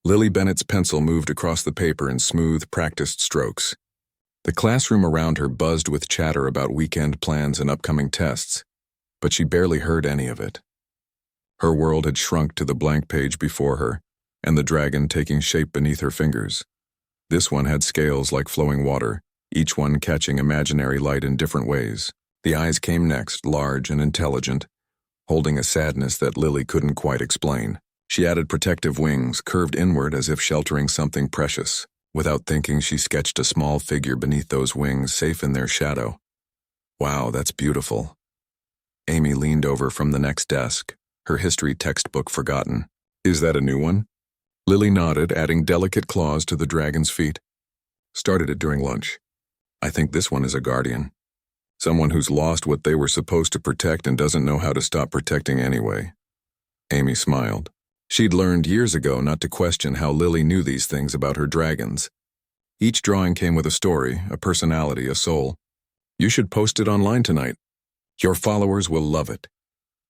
Lily Bennett's pencil moved across the paper in smooth, practiced strokes. The classroom around her buzzed with chatter about weekend plans and upcoming tests, but she barely heard any of it. Her world had shrunk to the blank page before her, and the dragon taking shape beneath her fingers. This one had scales like flowing water, each one catching imaginary light in different ways. The eyes came next, large and intelligent, holding a sadness that Lily couldn't quite explain. She added protective wings, curved inward as if sheltering something precious. Without thinking, she sketched a small figure beneath those wings, safe in their shadow. Wow, that's beautiful. Amy leaned over from the next desk, her history textbook forgotten. Is that a new one? Lily nodded, adding delicate claws to the dragon's feet. Started it during lunch. I think this one is a guardian. Someone who's lost what they were supposed to protect and doesn't know how to stop protecting anyway. Amy smiled. She'd learned years ago not to question how Lily knew these things about her dragons. Each drawing came with a story, a personality, a soul. You should post it online tonight. Your followers will love it.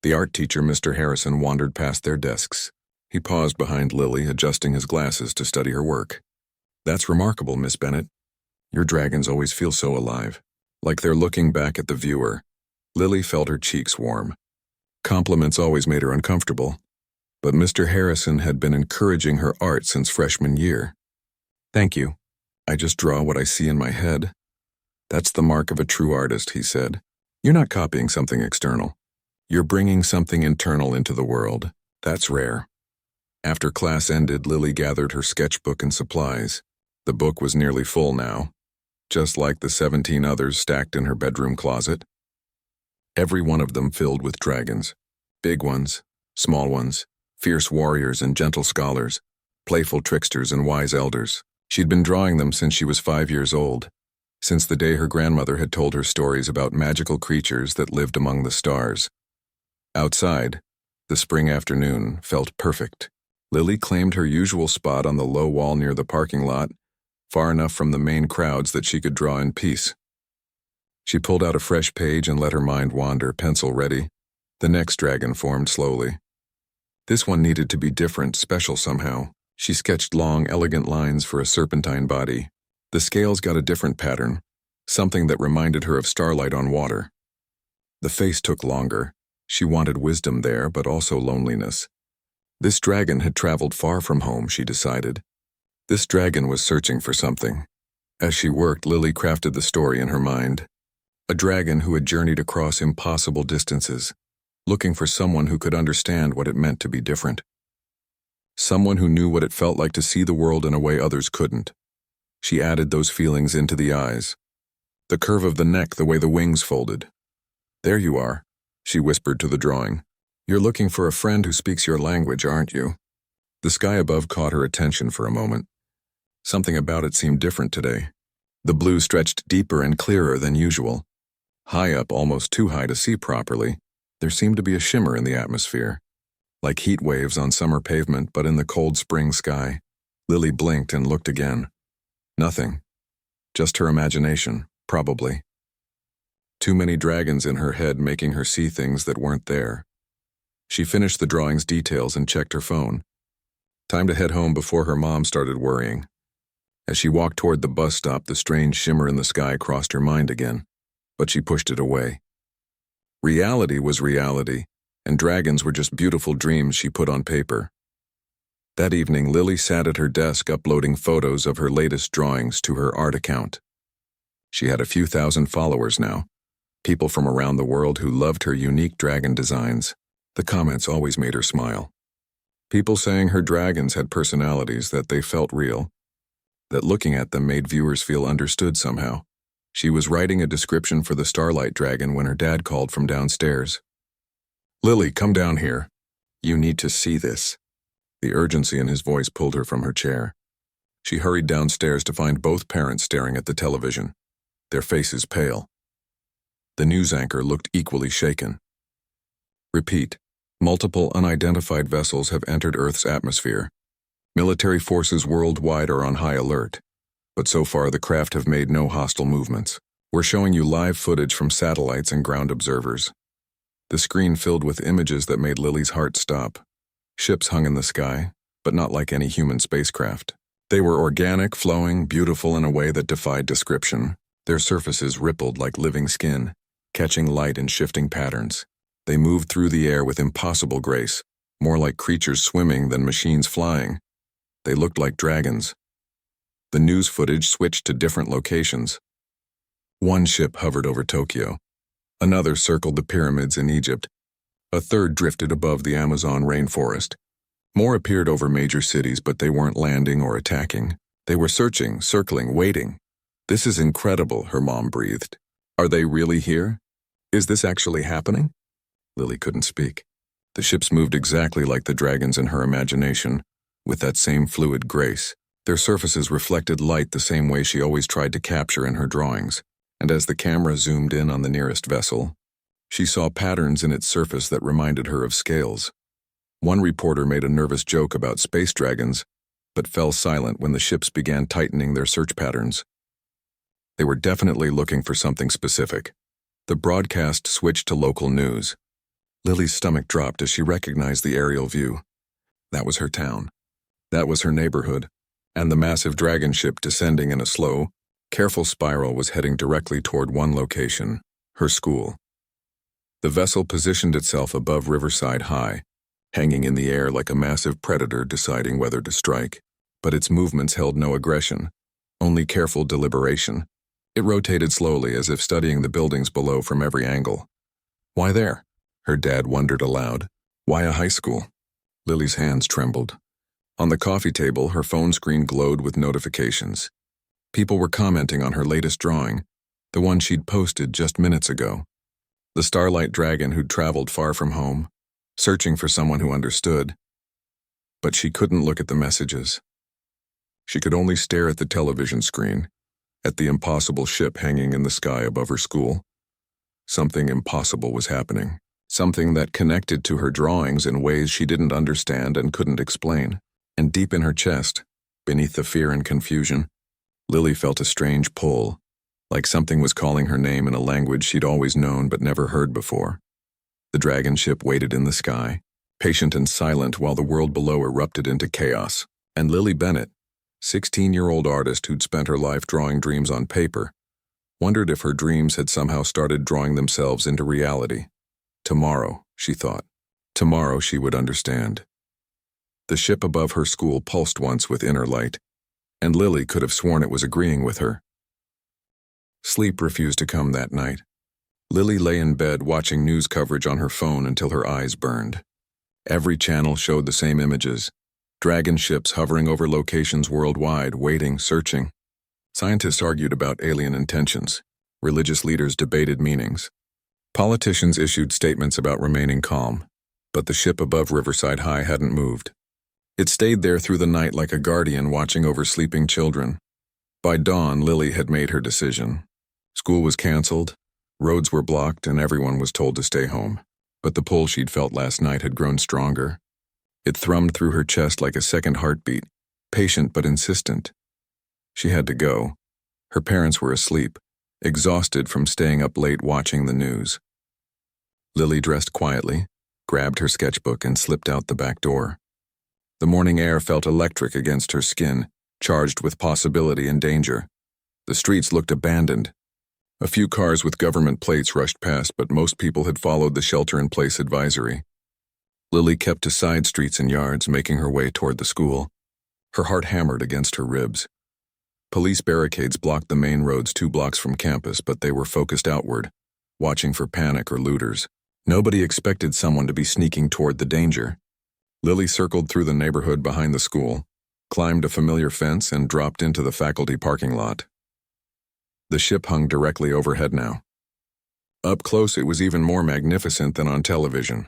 The art teacher, Mr. Harrison, wandered past their desks. He paused behind Lily, adjusting his glasses to study her work. That's remarkable, Miss Bennett. Your dragons always feel so alive, like they're looking back at the viewer. Lily felt her cheeks warm. Compliments always made her uncomfortable, but Mr. Harrison had been encouraging her art since freshman year. Thank you. I just draw what I see in my head. That's the mark of a true artist, he said. You're not copying something external. You're bringing something internal into the world. That's rare. After class ended, Lily gathered her sketchbook and supplies. The book was nearly full now, just like the 17 others stacked in her bedroom closet. Every one of them filled with dragons. Big ones, small ones, fierce warriors and gentle scholars, playful tricksters and wise elders. She'd been drawing them since she was 5 years old, since the day her grandmother had told her stories about magical creatures that lived among the stars. Outside, the spring afternoon felt perfect. Lily claimed her usual spot on the low wall near the parking lot, far enough from the main crowds that she could draw in peace. She pulled out a fresh page and let her mind wander, pencil ready. The next dragon formed slowly. This one needed to be different, special somehow. She sketched long, elegant lines for a serpentine body. The scales got a different pattern, something that reminded her of starlight on water. The face took longer. She wanted wisdom there, but also loneliness. This dragon had traveled far from home, she decided. This dragon was searching for something. As she worked, Lily crafted the story in her mind. A dragon who had journeyed across impossible distances, looking for someone who could understand what it meant to be different. Someone who knew what it felt like to see the world in a way others couldn't. She added those feelings into the eyes. The curve of the neck, the way the wings folded. There you are, she whispered to the drawing. You're looking for a friend who speaks your language, aren't you? The sky above caught her attention for a moment. Something about it seemed different today. The blue stretched deeper and clearer than usual. High up, almost too high to see properly, there seemed to be a shimmer in the atmosphere. Like heat waves on summer pavement, but in the cold spring sky. Lily blinked and looked again. Nothing. Just her imagination, probably. Too many dragons in her head making her see things that weren't there. She finished the drawing's details and checked her phone. Time to head home before her mom started worrying. As she walked toward the bus stop, the strange shimmer in the sky crossed her mind again, but she pushed it away. Reality was reality, and dragons were just beautiful dreams she put on paper. That evening, Lily sat at her desk uploading photos of her latest drawings to her art account. She had a few thousand followers now, people from around the world who loved her unique dragon designs. The comments always made her smile. People saying her dragons had personalities, that they felt real, that looking at them made viewers feel understood somehow. She was writing a description for the Starlight Dragon when her dad called from downstairs. Lily, come down here. You need to see this. The urgency in his voice pulled her from her chair. She hurried downstairs to find both parents staring at the television, their faces pale. The news anchor looked equally shaken. Repeat. Multiple unidentified vessels have entered Earth's atmosphere. Military forces worldwide are on high alert, but so far the craft have made no hostile movements. We're showing you live footage from satellites and ground observers. The screen filled with images that made Lily's heart stop. Ships hung in the sky, but not like any human spacecraft. They were organic, flowing, beautiful in a way that defied description. Their surfaces rippled like living skin, catching light in shifting patterns. They moved through the air with impossible grace, more like creatures swimming than machines flying. They looked like dragons. The news footage switched to different locations. One ship hovered over Tokyo. Another circled the pyramids in Egypt. A third drifted above the Amazon rainforest. More appeared over major cities, but they weren't landing or attacking. They were searching, circling, waiting. "This is incredible," her mom breathed. "Are they really here? Is this actually happening?" Lily couldn't speak. The ships moved exactly like the dragons in her imagination, with that same fluid grace. Their surfaces reflected light the same way she always tried to capture in her drawings, and as the camera zoomed in on the nearest vessel, she saw patterns in its surface that reminded her of scales. One reporter made a nervous joke about space dragons, but fell silent when the ships began tightening their search patterns. They were definitely looking for something specific. The broadcast switched to local news. Lily's stomach dropped as she recognized the aerial view. That was her town. That was her neighborhood, and the massive dragon ship descending in a slow, careful spiral was heading directly toward one location, her school. The vessel positioned itself above Riverside High, hanging in the air like a massive predator deciding whether to strike. But its movements held no aggression, only careful deliberation. It rotated slowly as if studying the buildings below from every angle. "Why there?" her dad wondered aloud. "Why a high school?" Lily's hands trembled. On the coffee table, her phone screen glowed with notifications. People were commenting on her latest drawing, the one she'd posted just minutes ago. The starlight dragon who'd traveled far from home, searching for someone who understood. But she couldn't look at the messages. She could only stare at the television screen, at the impossible ship hanging in the sky above her school. Something impossible was happening, something that connected to her drawings in ways she didn't understand and couldn't explain. And deep in her chest, beneath the fear and confusion, Lily felt a strange pull, like something was calling her name in a language she'd always known but never heard before. The dragon ship waited in the sky, patient and silent while the world below erupted into chaos. And Lily Bennett, 16-year-old artist who'd spent her life drawing dreams on paper, wondered if her dreams had somehow started drawing themselves into reality. Tomorrow, she thought. Tomorrow she would understand. The ship above her school pulsed once with inner light, and Lily could have sworn it was agreeing with her. Sleep refused to come that night. Lily lay in bed watching news coverage on her phone until her eyes burned. Every channel showed the same images. Dragon ships hovering over locations worldwide, waiting, searching. Scientists argued about alien intentions. Religious leaders debated meanings. Politicians issued statements about remaining calm, but the ship above Riverside High hadn't moved. It stayed there through the night like a guardian watching over sleeping children. By dawn, Lily had made her decision. School was canceled, roads were blocked, and everyone was told to stay home. But the pull she'd felt last night had grown stronger. It thrummed through her chest like a second heartbeat, patient but insistent. She had to go. Her parents were asleep, exhausted from staying up late watching the news. Lily dressed quietly, grabbed her sketchbook, and slipped out the back door. The morning air felt electric against her skin, charged with possibility and danger. The streets looked abandoned. A few cars with government plates rushed past, but most people had followed the shelter-in-place advisory. Lily kept to side streets and yards, making her way toward the school. Her heart hammered against her ribs. Police barricades blocked the main roads 2 blocks from campus, but they were focused outward, watching for panic or looters. Nobody expected someone to be sneaking toward the danger. Lily circled through the neighborhood behind the school, climbed a familiar fence, and dropped into the faculty parking lot. The ship hung directly overhead now. Up close, it was even more magnificent than on television.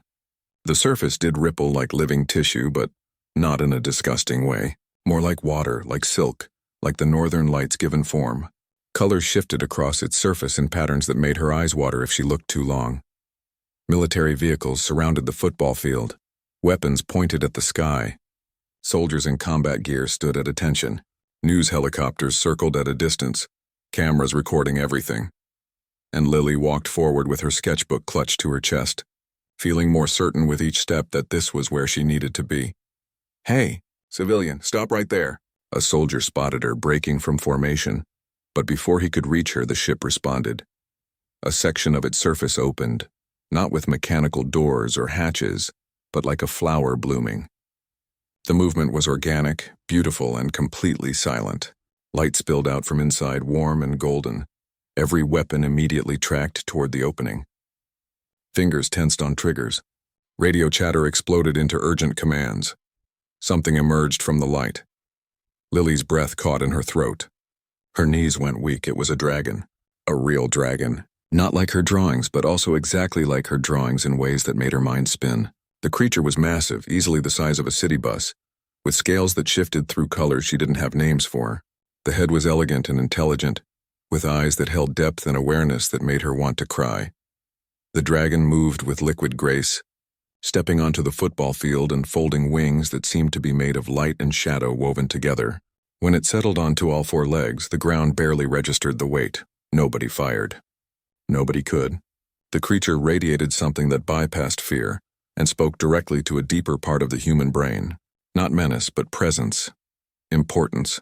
The surface did ripple like living tissue, but not in a disgusting way. More like water, like silk, like the northern lights given form. Colors shifted across its surface in patterns that made her eyes water if she looked too long. Military vehicles surrounded the football field. Weapons pointed at the sky. Soldiers in combat gear stood at attention. News helicopters circled at a distance, cameras recording everything. And Lily walked forward with her sketchbook clutched to her chest, feeling more certain with each step that this was where she needed to be. "Hey," Civilian, stop right there. A soldier spotted her, breaking from formation, but before he could reach her, the ship responded. A section of its surface opened, not with mechanical doors or hatches, but like a flower blooming. The movement was organic, beautiful, and completely silent. Light spilled out from inside, warm and golden. Every weapon immediately tracked toward the opening. Fingers tensed on triggers. Radio chatter exploded into urgent commands. Something emerged from the light. Lily's breath caught in her throat. Her knees went weak. It was a dragon. A real dragon. Not like her drawings, but also exactly like her drawings in ways that made her mind spin. The creature was massive, easily the size of a city bus, with scales that shifted through colors she didn't have names for. The head was elegant and intelligent, with eyes that held depth and awareness that made her want to cry. The dragon moved with liquid grace, stepping onto the football field and folding wings that seemed to be made of light and shadow woven together. When it settled onto all four legs, the ground barely registered the weight. Nobody fired. Nobody could. The creature radiated something that bypassed fear and spoke directly to a deeper part of the human brain. Not menace, but presence. Importance.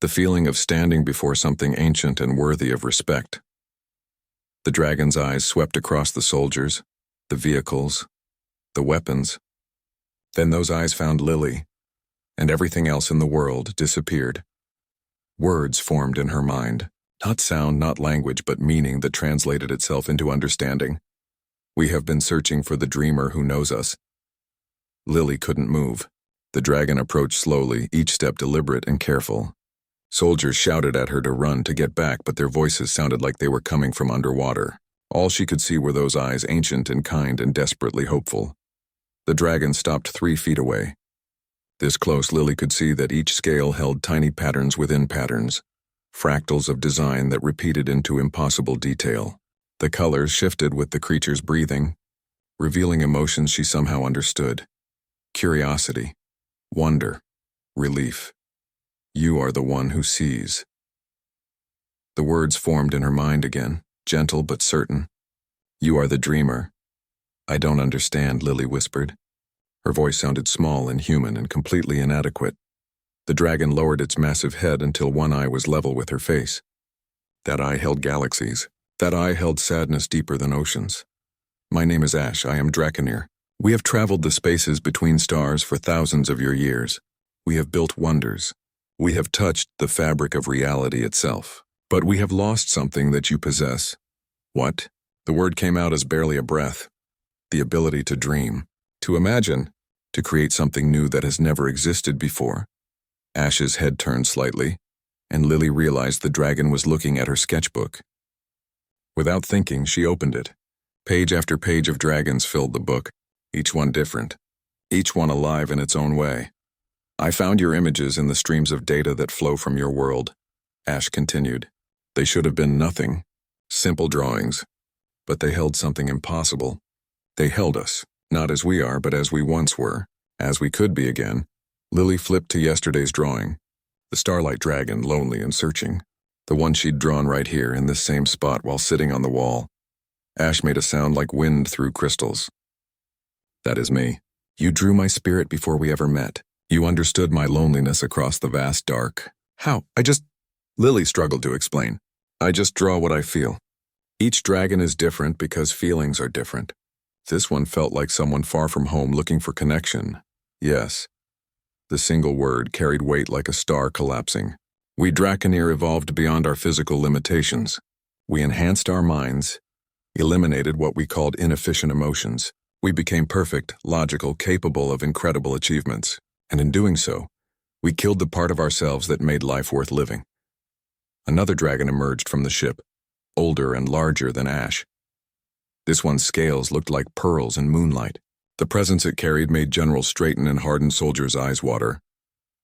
The feeling of standing before something ancient and worthy of respect. The dragon's eyes swept across the soldiers, the vehicles, the weapons. Then those eyes found Lily, and everything else in the world disappeared. Words formed in her mind. Not sound, not language, but meaning that translated itself into understanding. We have been searching for the dreamer who knows us. Lily couldn't move. The dragon approached slowly, each step deliberate and careful. Soldiers shouted at her to run, to get back, but their voices sounded like they were coming from underwater. All she could see were those eyes, ancient and kind and desperately hopeful. The dragon stopped 3 feet away. This close, Lily could see that each scale held tiny patterns within patterns, fractals of design that repeated into impossible detail. The colors shifted with the creature's breathing, revealing emotions she somehow understood. Curiosity, wonder, relief. You are the one who sees. The words formed in her mind again, gentle but certain. You are the dreamer. I don't understand, Lily whispered. Her voice sounded small and human and completely inadequate. The dragon lowered its massive head until one eye was level with her face. That eye held galaxies. That eye held sadness deeper than oceans. My name is Ash. I am Draconir. We have traveled the spaces between stars for thousands of your years. We have built wonders. We have touched the fabric of reality itself. But we have lost something that you possess. What? The word came out as barely a breath. The ability to dream, to imagine, to create something new that has never existed before. Ash's head turned slightly, and Lily realized the dragon was looking at her sketchbook. Without thinking, she opened it. Page after page of dragons filled the book, each one different, each one alive in its own way. I found your images in the streams of data that flow from your world, Ash continued. They should have been nothing, simple drawings, but they held something impossible. They held us, not as we are, but as we once were, as we could be again. Lily flipped to yesterday's drawing, the starlight dragon, lonely and searching, the one she'd drawn right here in this same spot while sitting on the wall. Ash made a sound like wind through crystals. That is me. You drew my spirit before we ever met. You understood my loneliness across the vast dark. How? Lily struggled to explain. I just draw what I feel. Each dragon is different because feelings are different. This one felt like someone far from home looking for connection. Yes. The single word carried weight like a star collapsing. We Draconir evolved beyond our physical limitations. We enhanced our minds, eliminated what we called inefficient emotions. We became perfect, logical, capable of incredible achievements. And in doing so, we killed the part of ourselves that made life worth living. Another dragon emerged from the ship, older and larger than Ash. This one's scales looked like pearls in moonlight. The presence it carried made generals straighten and hardened soldiers' eyes water.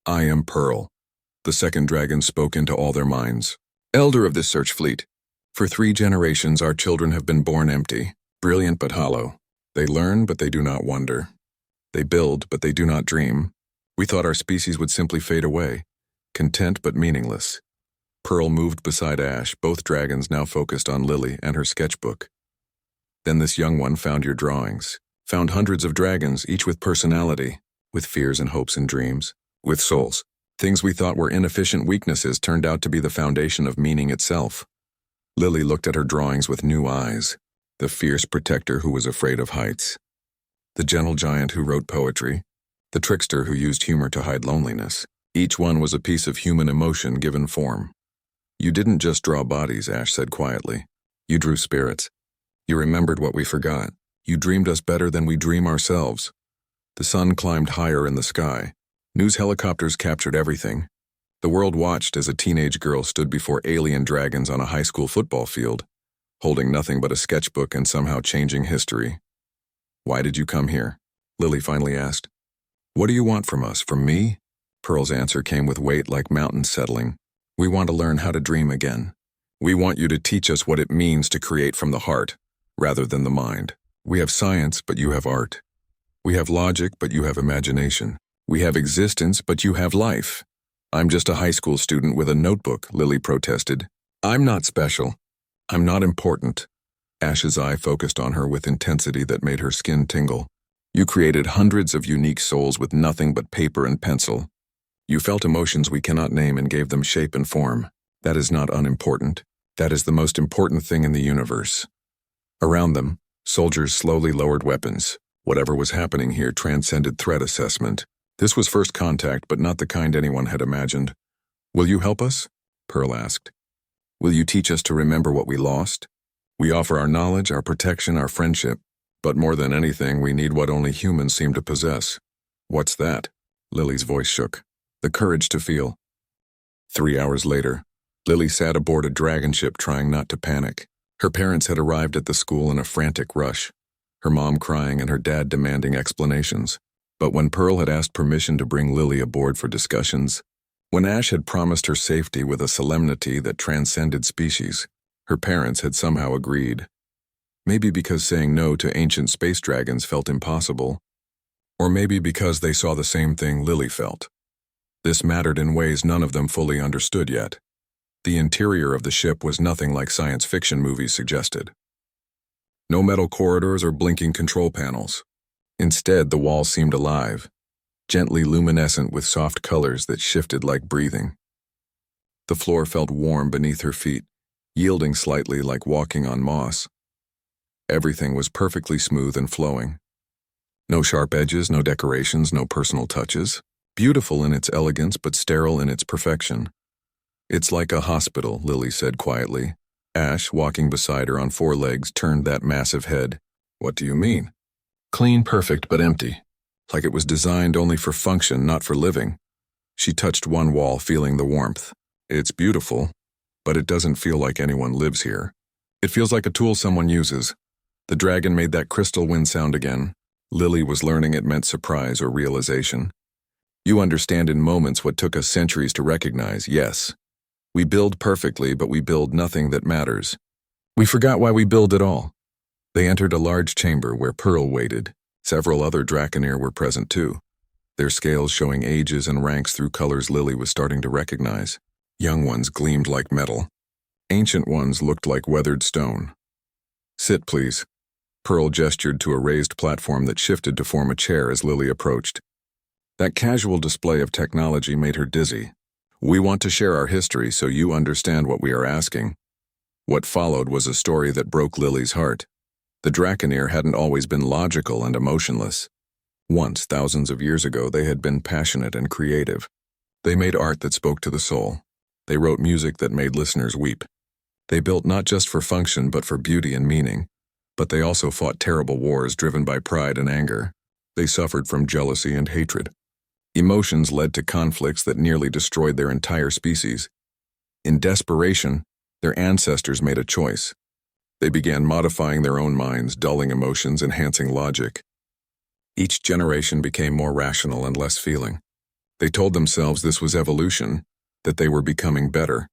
I am Pearl. The second dragon spoke into all their minds. Elder of this search fleet, for 3 generations our children have been born empty, brilliant but hollow. They learn, but they do not wonder. They build, but they do not dream. We thought our species would simply fade away, content but meaningless. Pearl moved beside Ash, both dragons now focused on Lily and her sketchbook. Then this young one found your drawings, found hundreds of dragons, each with personality, with fears and hopes and dreams. with souls. Things we thought were inefficient weaknesses turned out to be the foundation of meaning itself. Lily looked at her drawings with new eyes. The fierce protector who was afraid of heights. The gentle giant who wrote poetry. The trickster who used humor to hide loneliness. Each one was a piece of human emotion given form. You didn't just draw bodies, Ash said quietly. You drew spirits. You remembered what we forgot. You dreamed us better than we dream ourselves. The sun climbed higher in the sky. News helicopters captured everything. The world watched as a teenage girl stood before alien dragons on a high school football field, holding nothing but a sketchbook and somehow changing history. Why did you come here? Lily finally asked. What do you want from us, from me? Pearl's answer came with weight like mountains settling. We want to learn how to dream again. We want you to teach us what it means to create from the heart, rather than the mind. We have science, but you have art. We have logic, but you have imagination. We have existence, but you have life. I'm just a high school student with a notebook, Lily protested. I'm not special. I'm not important. Ash's eye focused on her with intensity that made her skin tingle. You created hundreds of unique souls with nothing but paper and pencil. You felt emotions we cannot name and gave them shape and form. That is not unimportant. That is the most important thing in the universe. Around them, soldiers slowly lowered weapons. Whatever was happening here transcended threat assessment. This was first contact, but not the kind anyone had imagined. Will you help us? Pearl asked. Will you teach us to remember what we lost? We offer our knowledge, our protection, our friendship. But more than anything, we need what only humans seem to possess. What's that? Lily's voice shook. The courage to feel. 3 hours later, Lily sat aboard a dragon ship trying not to panic. Her parents had arrived at the school in a frantic rush, her mom crying and her dad demanding explanations. But when Pearl had asked permission to bring Lily aboard for discussions, when Ash had promised her safety with a solemnity that transcended species, her parents had somehow agreed. Maybe because saying no to ancient space dragons felt impossible, or maybe because they saw the same thing Lily felt. This mattered in ways none of them fully understood yet. The interior of the ship was nothing like science fiction movies suggested. No metal corridors or blinking control panels. Instead, the walls seemed alive, gently luminescent with soft colors that shifted like breathing. The floor felt warm beneath her feet, yielding slightly like walking on moss. Everything was perfectly smooth and flowing. No sharp edges, no decorations, no personal touches. Beautiful in its elegance, but sterile in its perfection. It's like a hospital, Lily said quietly. Ash, walking beside her on 4 legs, turned that massive head. What do you mean? Clean, perfect, but empty. Like it was designed only for function, not for living. She touched one wall, feeling the warmth. It's beautiful, but it doesn't feel like anyone lives here. It feels like a tool someone uses. The dragon made that crystal wind sound again. Lily was learning it meant surprise or realization. You understand in moments what took us centuries to recognize, yes. We build perfectly, but we build nothing that matters. We forgot why we build at all. They entered a large chamber where Pearl waited. Several other Draconair were present too, their scales showing ages and ranks through colors Lily was starting to recognize. Young ones gleamed like metal. Ancient ones looked like weathered stone. Sit, please. Pearl gestured to a raised platform that shifted to form a chair as Lily approached. That casual display of technology made her dizzy. We want to share our history so you understand what we are asking. What followed was a story that broke Lily's heart. The Draconair hadn't always been logical and emotionless. Once, thousands of years ago, they had been passionate and creative. They made art that spoke to the soul. They wrote music that made listeners weep. They built not just for function but for beauty and meaning. But they also fought terrible wars driven by pride and anger. They suffered from jealousy and hatred. Emotions led to conflicts that nearly destroyed their entire species. In desperation, their ancestors made a choice. They began modifying their own minds, dulling emotions, enhancing logic. Each generation became more rational and less feeling. They told themselves this was evolution, that they were becoming better.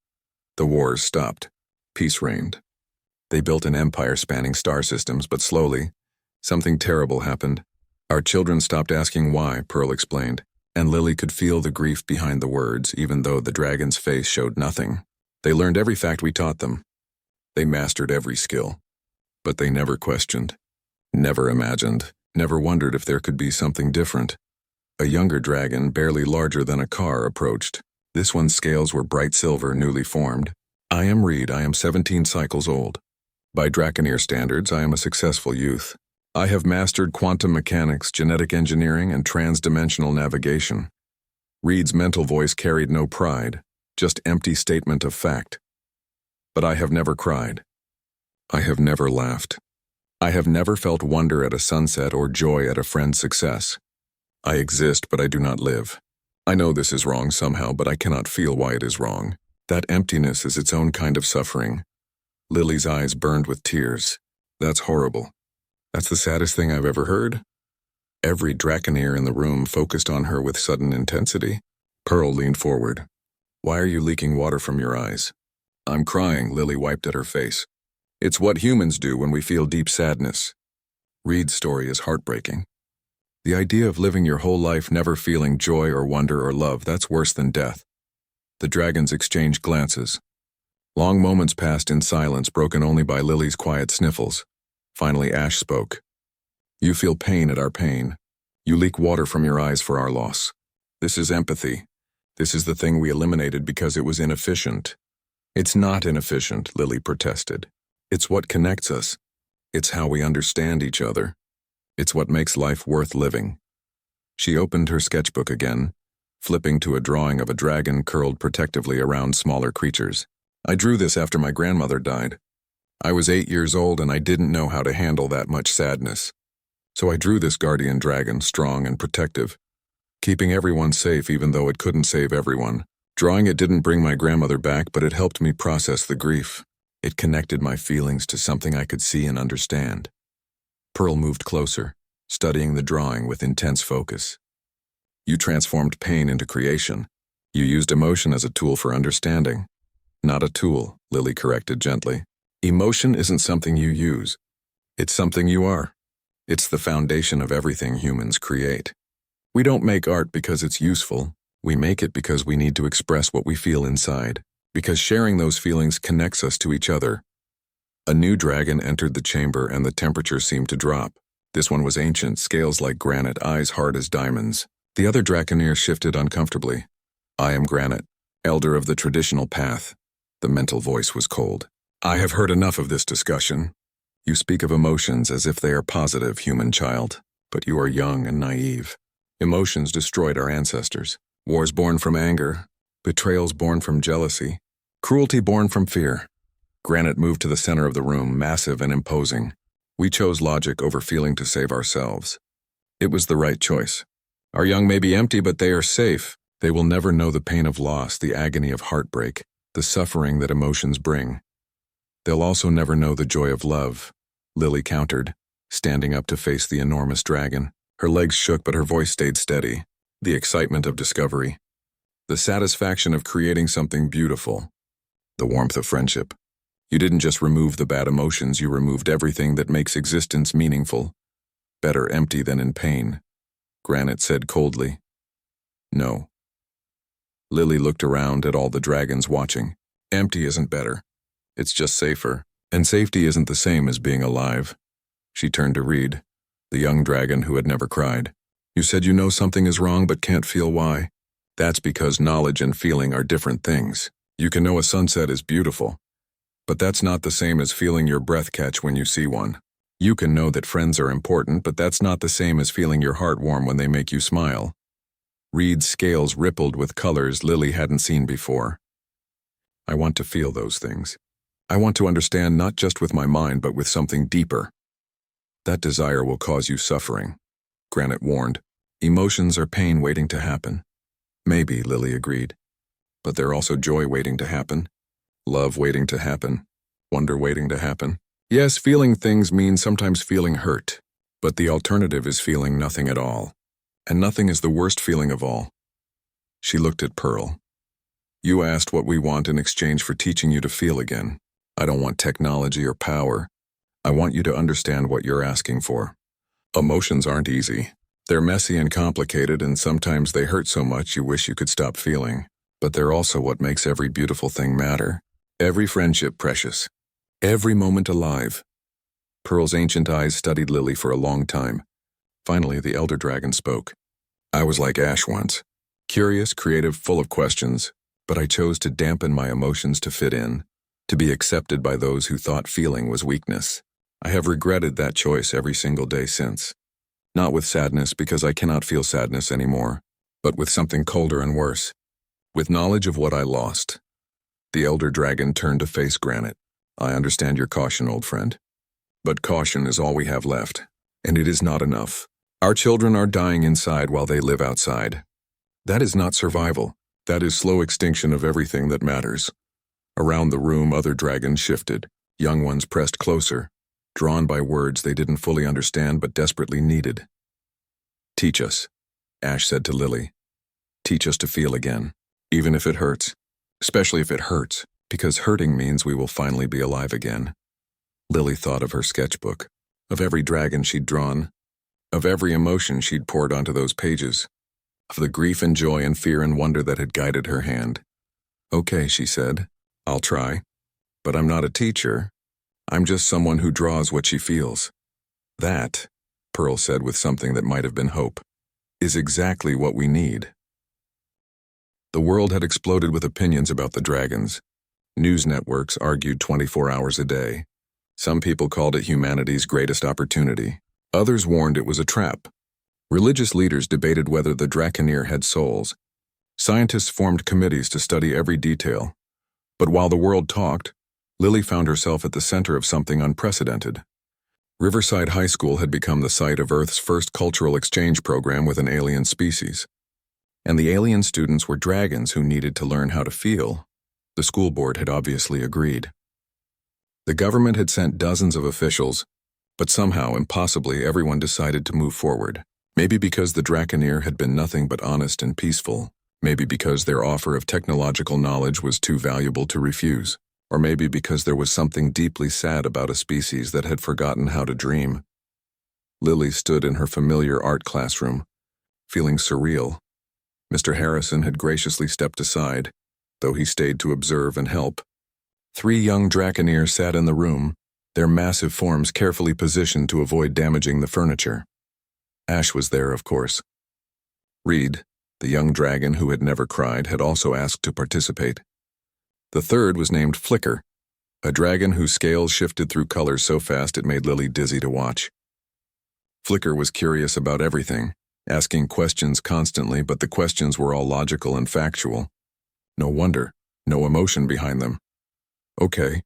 The wars stopped. Peace reigned. They built an empire spanning star systems, but slowly, something terrible happened. Our children stopped asking why, Pearl explained, and Lily could feel the grief behind the words, even though the dragon's face showed nothing. They learned every fact we taught them. They mastered every skill. But they never questioned, never imagined, never wondered if there could be something different. A younger dragon, barely larger than a car, approached. This one's scales were bright silver, newly formed. I am Reed. I am 17 cycles old. By Draconeer standards, I am a successful youth. I have mastered quantum mechanics, genetic engineering, and transdimensional navigation. Reed's mental voice carried no pride, just empty statement of fact. But I have never cried. I have never laughed. I have never felt wonder at a sunset or joy at a friend's success. I exist, but I do not live. I know this is wrong somehow, but I cannot feel why it is wrong. That emptiness is its own kind of suffering. Lily's eyes burned with tears. That's horrible. That's the saddest thing I've ever heard. Every Draconeer in the room focused on her with sudden intensity. Pearl leaned forward. Why are you leaking water from your eyes? I'm crying, Lily wiped at her face. It's what humans do when we feel deep sadness. Reed's story is heartbreaking. The idea of living your whole life never feeling joy or wonder or love, that's worse than death. The dragons exchanged glances. Long moments passed in silence, broken only by Lily's quiet sniffles. Finally, Ash spoke. You feel pain at our pain. You leak water from your eyes for our loss. This is empathy. This is the thing we eliminated because it was inefficient. It's not inefficient, Lily protested. It's what connects us. It's how we understand each other. It's what makes life worth living. She opened her sketchbook again, flipping to a drawing of a dragon curled protectively around smaller creatures. I drew this after my grandmother died. I was 8 years old and I didn't know how to handle that much sadness. So I drew this guardian dragon, strong and protective, keeping everyone safe even though it couldn't save everyone. Drawing it didn't bring my grandmother back, but it helped me process the grief. It connected my feelings to something I could see and understand. Pearl moved closer, studying the drawing with intense focus. You transformed pain into creation. You used emotion as a tool for understanding. Not a tool, Lily corrected gently. Emotion isn't something you use. It's something you are. It's the foundation of everything humans create. We don't make art because it's useful. We make it because we need to express what we feel inside, because sharing those feelings connects us to each other. A new dragon entered the chamber and the temperature seemed to drop. This one was ancient, scales like granite, eyes hard as diamonds. The other Draconeer shifted uncomfortably. I am Granite, elder of the traditional path. The mental voice was cold. I have heard enough of this discussion. You speak of emotions as if they are positive, human child, but you are young and naive. Emotions destroyed our ancestors. Wars born from anger, betrayals born from jealousy, cruelty born from fear. Granite moved to the center of the room, massive and imposing. We chose logic over feeling to save ourselves. It was the right choice. Our young may be empty, but they are safe. They will never know the pain of loss, the agony of heartbreak, the suffering that emotions bring. They'll also never know the joy of love, Lily countered, standing up to face the enormous dragon. Her legs shook, but her voice stayed steady. The excitement of discovery. The satisfaction of creating something beautiful. The warmth of friendship. You didn't just remove the bad emotions, you removed everything that makes existence meaningful. Better empty than in pain, Granite said coldly. No. Lily looked around at all the dragons watching. Empty isn't better. It's just safer. And safety isn't the same as being alive. She turned to Reed, the young dragon who had never cried. You said you know something is wrong but can't feel why. That's because knowledge and feeling are different things. You can know a sunset is beautiful, but that's not the same as feeling your breath catch when you see one. You can know that friends are important, but that's not the same as feeling your heart warm when they make you smile. Reed's scales rippled with colors Lily hadn't seen before. I want to feel those things. I want to understand not just with my mind, but with something deeper. That desire will cause you suffering, Granite warned. Emotions are pain waiting to happen. Maybe, Lily agreed. But they're also joy waiting to happen. Love waiting to happen. Wonder waiting to happen. Yes, feeling things means sometimes feeling hurt, but the alternative is feeling nothing at all. And nothing is the worst feeling of all. She looked at Pearl. You asked what we want in exchange for teaching you to feel again. I don't want technology or power. I want you to understand what you're asking for. Emotions aren't easy. They're messy and complicated, and sometimes they hurt so much you wish you could stop feeling. But they're also what makes every beautiful thing matter. Every friendship precious. Every moment alive. Pearl's ancient eyes studied Lily for a long time. Finally, the elder dragon spoke. I was like Ash once. Curious, creative, full of questions, but I chose to dampen my emotions to fit in, to be accepted by those who thought feeling was weakness. I have regretted that choice every single day since. Not with sadness, because I cannot feel sadness anymore, but with something colder and worse. With knowledge of what I lost. The elder dragon turned to face Granite. I understand your caution, old friend. But caution is all we have left, and it is not enough. Our children are dying inside while they live outside. That is not survival. That is slow extinction of everything that matters. Around the room, other dragons shifted. Young ones pressed closer, drawn by words they didn't fully understand but desperately needed. Teach us, Ash said to Lily. Teach us to feel again, even if it hurts. Especially if it hurts, because hurting means we will finally be alive again. Lily thought of her sketchbook, of every dragon she'd drawn, of every emotion she'd poured onto those pages, of the grief and joy and fear and wonder that had guided her hand. Okay, she said, I'll try. But I'm not a teacher. I'm just someone who draws what she feels. That, Pearl said with something that might have been hope, is exactly what we need. The world had exploded with opinions about the dragons. News networks argued 24 hours a day. Some people called it humanity's greatest opportunity. Others warned it was a trap. Religious leaders debated whether the Draconeer had souls. Scientists formed committees to study every detail. But while the world talked, Lily found herself at the center of something unprecedented. Riverside High School had become the site of Earth's first cultural exchange program with an alien species. And the alien students were dragons who needed to learn how to feel. The school board had obviously agreed. The government had sent dozens of officials, but somehow, impossibly, everyone decided to move forward. Maybe because the Draconeer had been nothing but honest and peaceful. Maybe because their offer of technological knowledge was too valuable to refuse. Or maybe because there was something deeply sad about a species that had forgotten how to dream. Lily stood in her familiar art classroom, feeling surreal. Mr. Harrison had graciously stepped aside, though he stayed to observe and help. 3 young Draconeers sat in the room, their massive forms carefully positioned to avoid damaging the furniture. Ash was there, of course. Reed, the young dragon who had never cried, had also asked to participate. The third was named Flicker, a dragon whose scales shifted through colors so fast it made Lily dizzy to watch. Flicker was curious about everything, asking questions constantly, but the questions were all logical and factual. No wonder, no emotion behind them. Okay,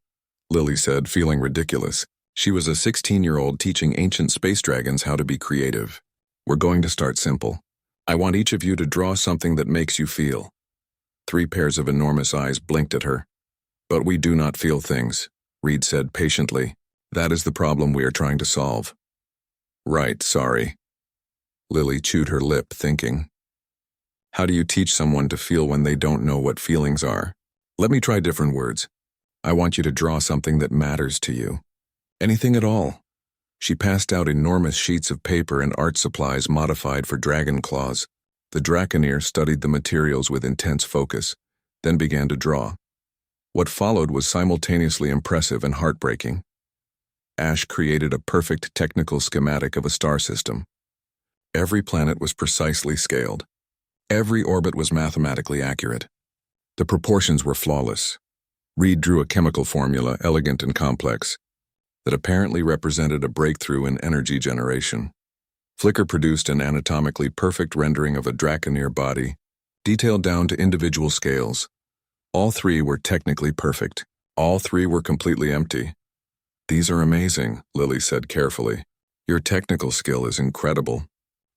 Lily said, feeling ridiculous. She was a 16-year-old teaching ancient space dragons how to be creative. We're going to start simple. I want each of you to draw something that makes you feel. 3 pairs of enormous eyes blinked at her. But we do not feel things, Reed said patiently. That is the problem we are trying to solve. Right, sorry. Lily chewed her lip, thinking. How do you teach someone to feel when they don't know what feelings are? Let me try different words. I want you to draw something that matters to you. Anything at all. She passed out enormous sheets of paper and art supplies modified for dragon claws. The Draconeer studied the materials with intense focus, then began to draw. What followed was simultaneously impressive and heartbreaking. Ash created a perfect technical schematic of a star system. Every planet was precisely scaled. Every orbit was mathematically accurate. The proportions were flawless. Reed drew a chemical formula, elegant and complex, that apparently represented a breakthrough in energy generation. Flicker produced an anatomically perfect rendering of a Draconeer body, detailed down to individual scales. All 3 were technically perfect. All 3 were completely empty. These are amazing, Lily said carefully. Your technical skill is incredible.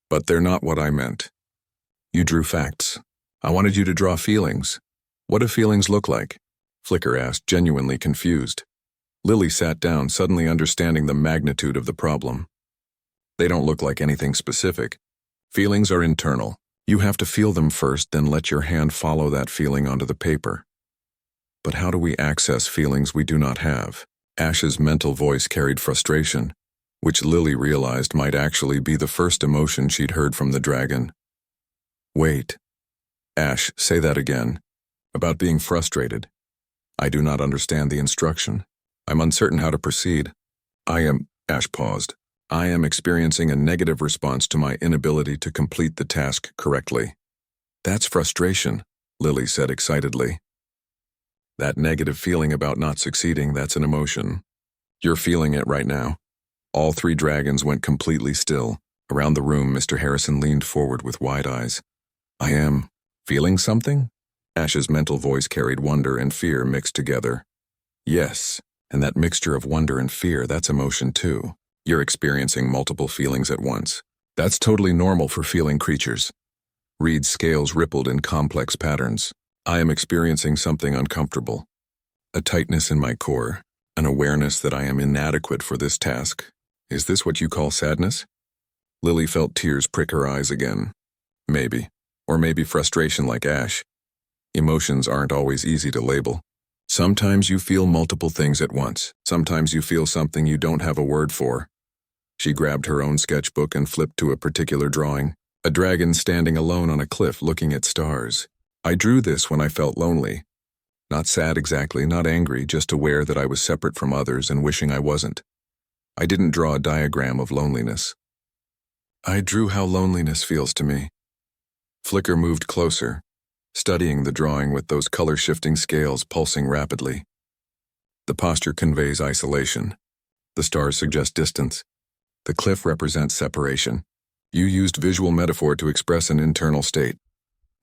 But they're not what I meant. You drew facts. I wanted you to draw feelings. What do feelings look like? Flicker asked, genuinely confused. Lily sat down, suddenly understanding the magnitude of the problem. They don't look like anything specific. Feelings are internal. You have to feel them first, then let your hand follow that feeling onto the paper. But how do we access feelings we do not have? Ash's mental voice carried frustration, which Lily realized might actually be the first emotion she'd heard from the dragon. Wait. Ash, say that again. About being frustrated. I do not understand the instruction. I'm uncertain how to proceed. Ash paused. I am experiencing a negative response to my inability to complete the task correctly. That's frustration, Lily said excitedly. That negative feeling about not succeeding, that's an emotion. You're feeling it right now. All three dragons went completely still. Around the room, Mr. Harrison leaned forward with wide eyes. I am feeling something? Ash's mental voice carried wonder and fear mixed together. Yes, and that mixture of wonder and fear, that's emotion too. You're experiencing multiple feelings at once. That's totally normal for feeling creatures. Reed's scales rippled in complex patterns. I am experiencing something uncomfortable. A tightness in my core, an awareness that I am inadequate for this task. Is this what you call sadness? Lily felt tears prick her eyes again. Maybe. Or maybe frustration like Ash. Emotions aren't always easy to label. Sometimes you feel multiple things at once. Sometimes you feel something you don't have a word for. She grabbed her own sketchbook and flipped to a particular drawing. A dragon standing alone on a cliff looking at stars. I drew this when I felt lonely. Not sad exactly, not angry, just aware that I was separate from others and wishing I wasn't. I didn't draw a diagram of loneliness. I drew how loneliness feels to me. Flicker moved closer, studying the drawing with those color-shifting scales pulsing rapidly. The posture conveys isolation. The stars suggest distance. The cliff represents separation. You used visual metaphor to express an internal state.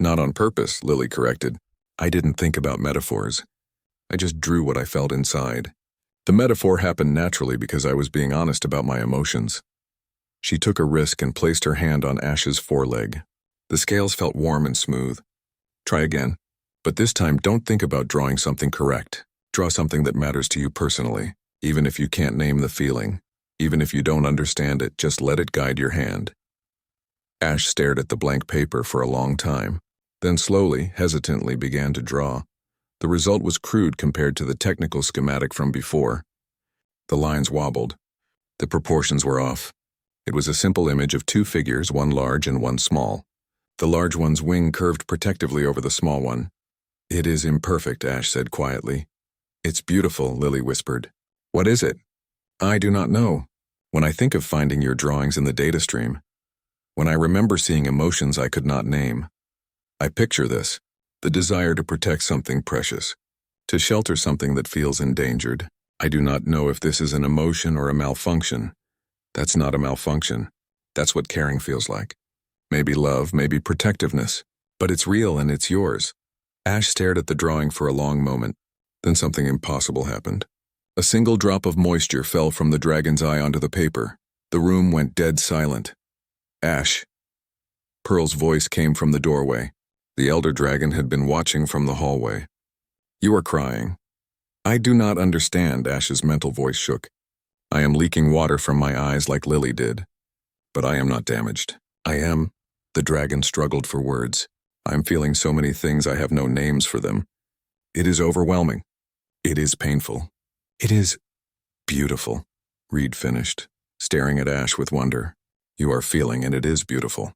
Not on purpose, Lily corrected. I didn't think about metaphors. I just drew what I felt inside. The metaphor happened naturally because I was being honest about my emotions. She took a risk and placed her hand on Ash's foreleg. The scales felt warm and smooth. Try again. But this time, don't think about drawing something correct. Draw something that matters to you personally, even if you can't name the feeling. Even if you don't understand it, just let it guide your hand. Ash stared at the blank paper for a long time, then slowly, hesitantly began to draw. The result was crude compared to the technical schematic from before. The lines wobbled. The proportions were off. It was a simple image of two figures, one large and one small. The large one's wing curved protectively over the small one. It is imperfect, Ash said quietly. It's beautiful, Lily whispered. What is it? I do not know. When I think of finding your drawings in the data stream, when I remember seeing emotions I could not name, I picture this, the desire to protect something precious, to shelter something that feels endangered. I do not know if this is an emotion or a malfunction. That's not a malfunction. That's what caring feels like. Maybe love, maybe protectiveness, but it's real and it's yours. Ash stared at the drawing for a long moment. Then something impossible happened. A single drop of moisture fell from the dragon's eye onto the paper. The room went dead silent. Ash. Pearl's voice came from the doorway. The elder dragon had been watching from the hallway. You are crying. I do not understand, Ash's mental voice shook. I am leaking water from my eyes like Lily did. But I am not damaged. I am. The dragon struggled for words. I am feeling so many things I have no names for them. It is overwhelming. It is painful. It is beautiful, Reed finished, staring at Ash with wonder. You are feeling, and it is beautiful.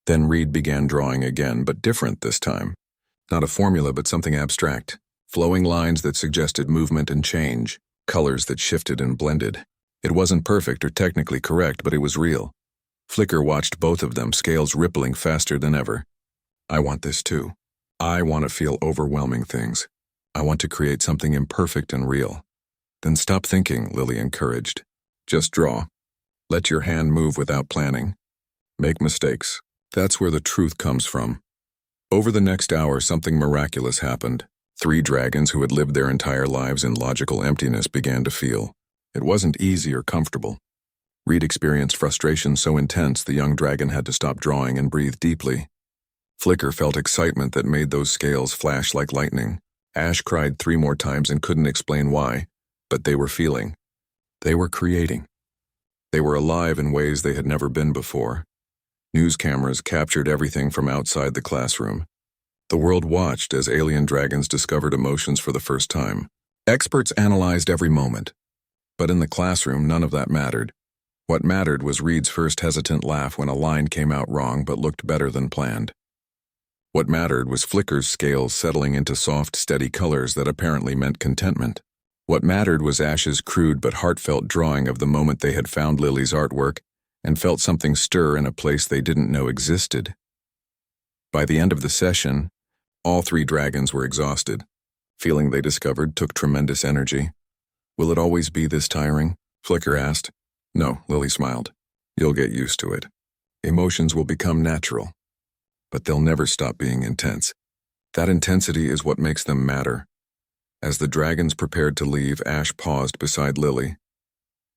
Then Reed began drawing again, but different this time. Not a formula, but something abstract. Flowing lines that suggested movement and change. Colors that shifted and blended. It wasn't perfect or technically correct, but it was real. Flicker watched both of them, scales rippling faster than ever. I want this too. I want to feel overwhelming things. I want to create something imperfect and real. Then stop thinking, Lily encouraged. Just draw. Let your hand move without planning. Make mistakes. That's where the truth comes from. Over the next hour, something miraculous happened. 3 dragons who had lived their entire lives in logical emptiness began to feel. It wasn't easy or comfortable. Reed experienced frustration so intense the young dragon had to stop drawing and breathe deeply. Flicker felt excitement that made those scales flash like lightning. Ash cried 3 more times and couldn't explain why, but they were feeling. They were creating. They were alive in ways they had never been before. News cameras captured everything from outside the classroom. The world watched as alien dragons discovered emotions for the first time. Experts analyzed every moment. But in the classroom, none of that mattered. What mattered was Reed's first hesitant laugh when a line came out wrong but looked better than planned. What mattered was Flicker's scales settling into soft, steady colors that apparently meant contentment. What mattered was Ash's crude but heartfelt drawing of the moment they had found Lily's artwork and felt something stir in a place they didn't know existed. By the end of the session, all three dragons were exhausted. Feeling they discovered took tremendous energy. "Will it always be this tiring?" Flicker asked. "No," Lily smiled. "You'll get used to it. Emotions will become natural. But they'll never stop being intense. That intensity is what makes them matter." As the dragons prepared to leave, Ash paused beside Lily.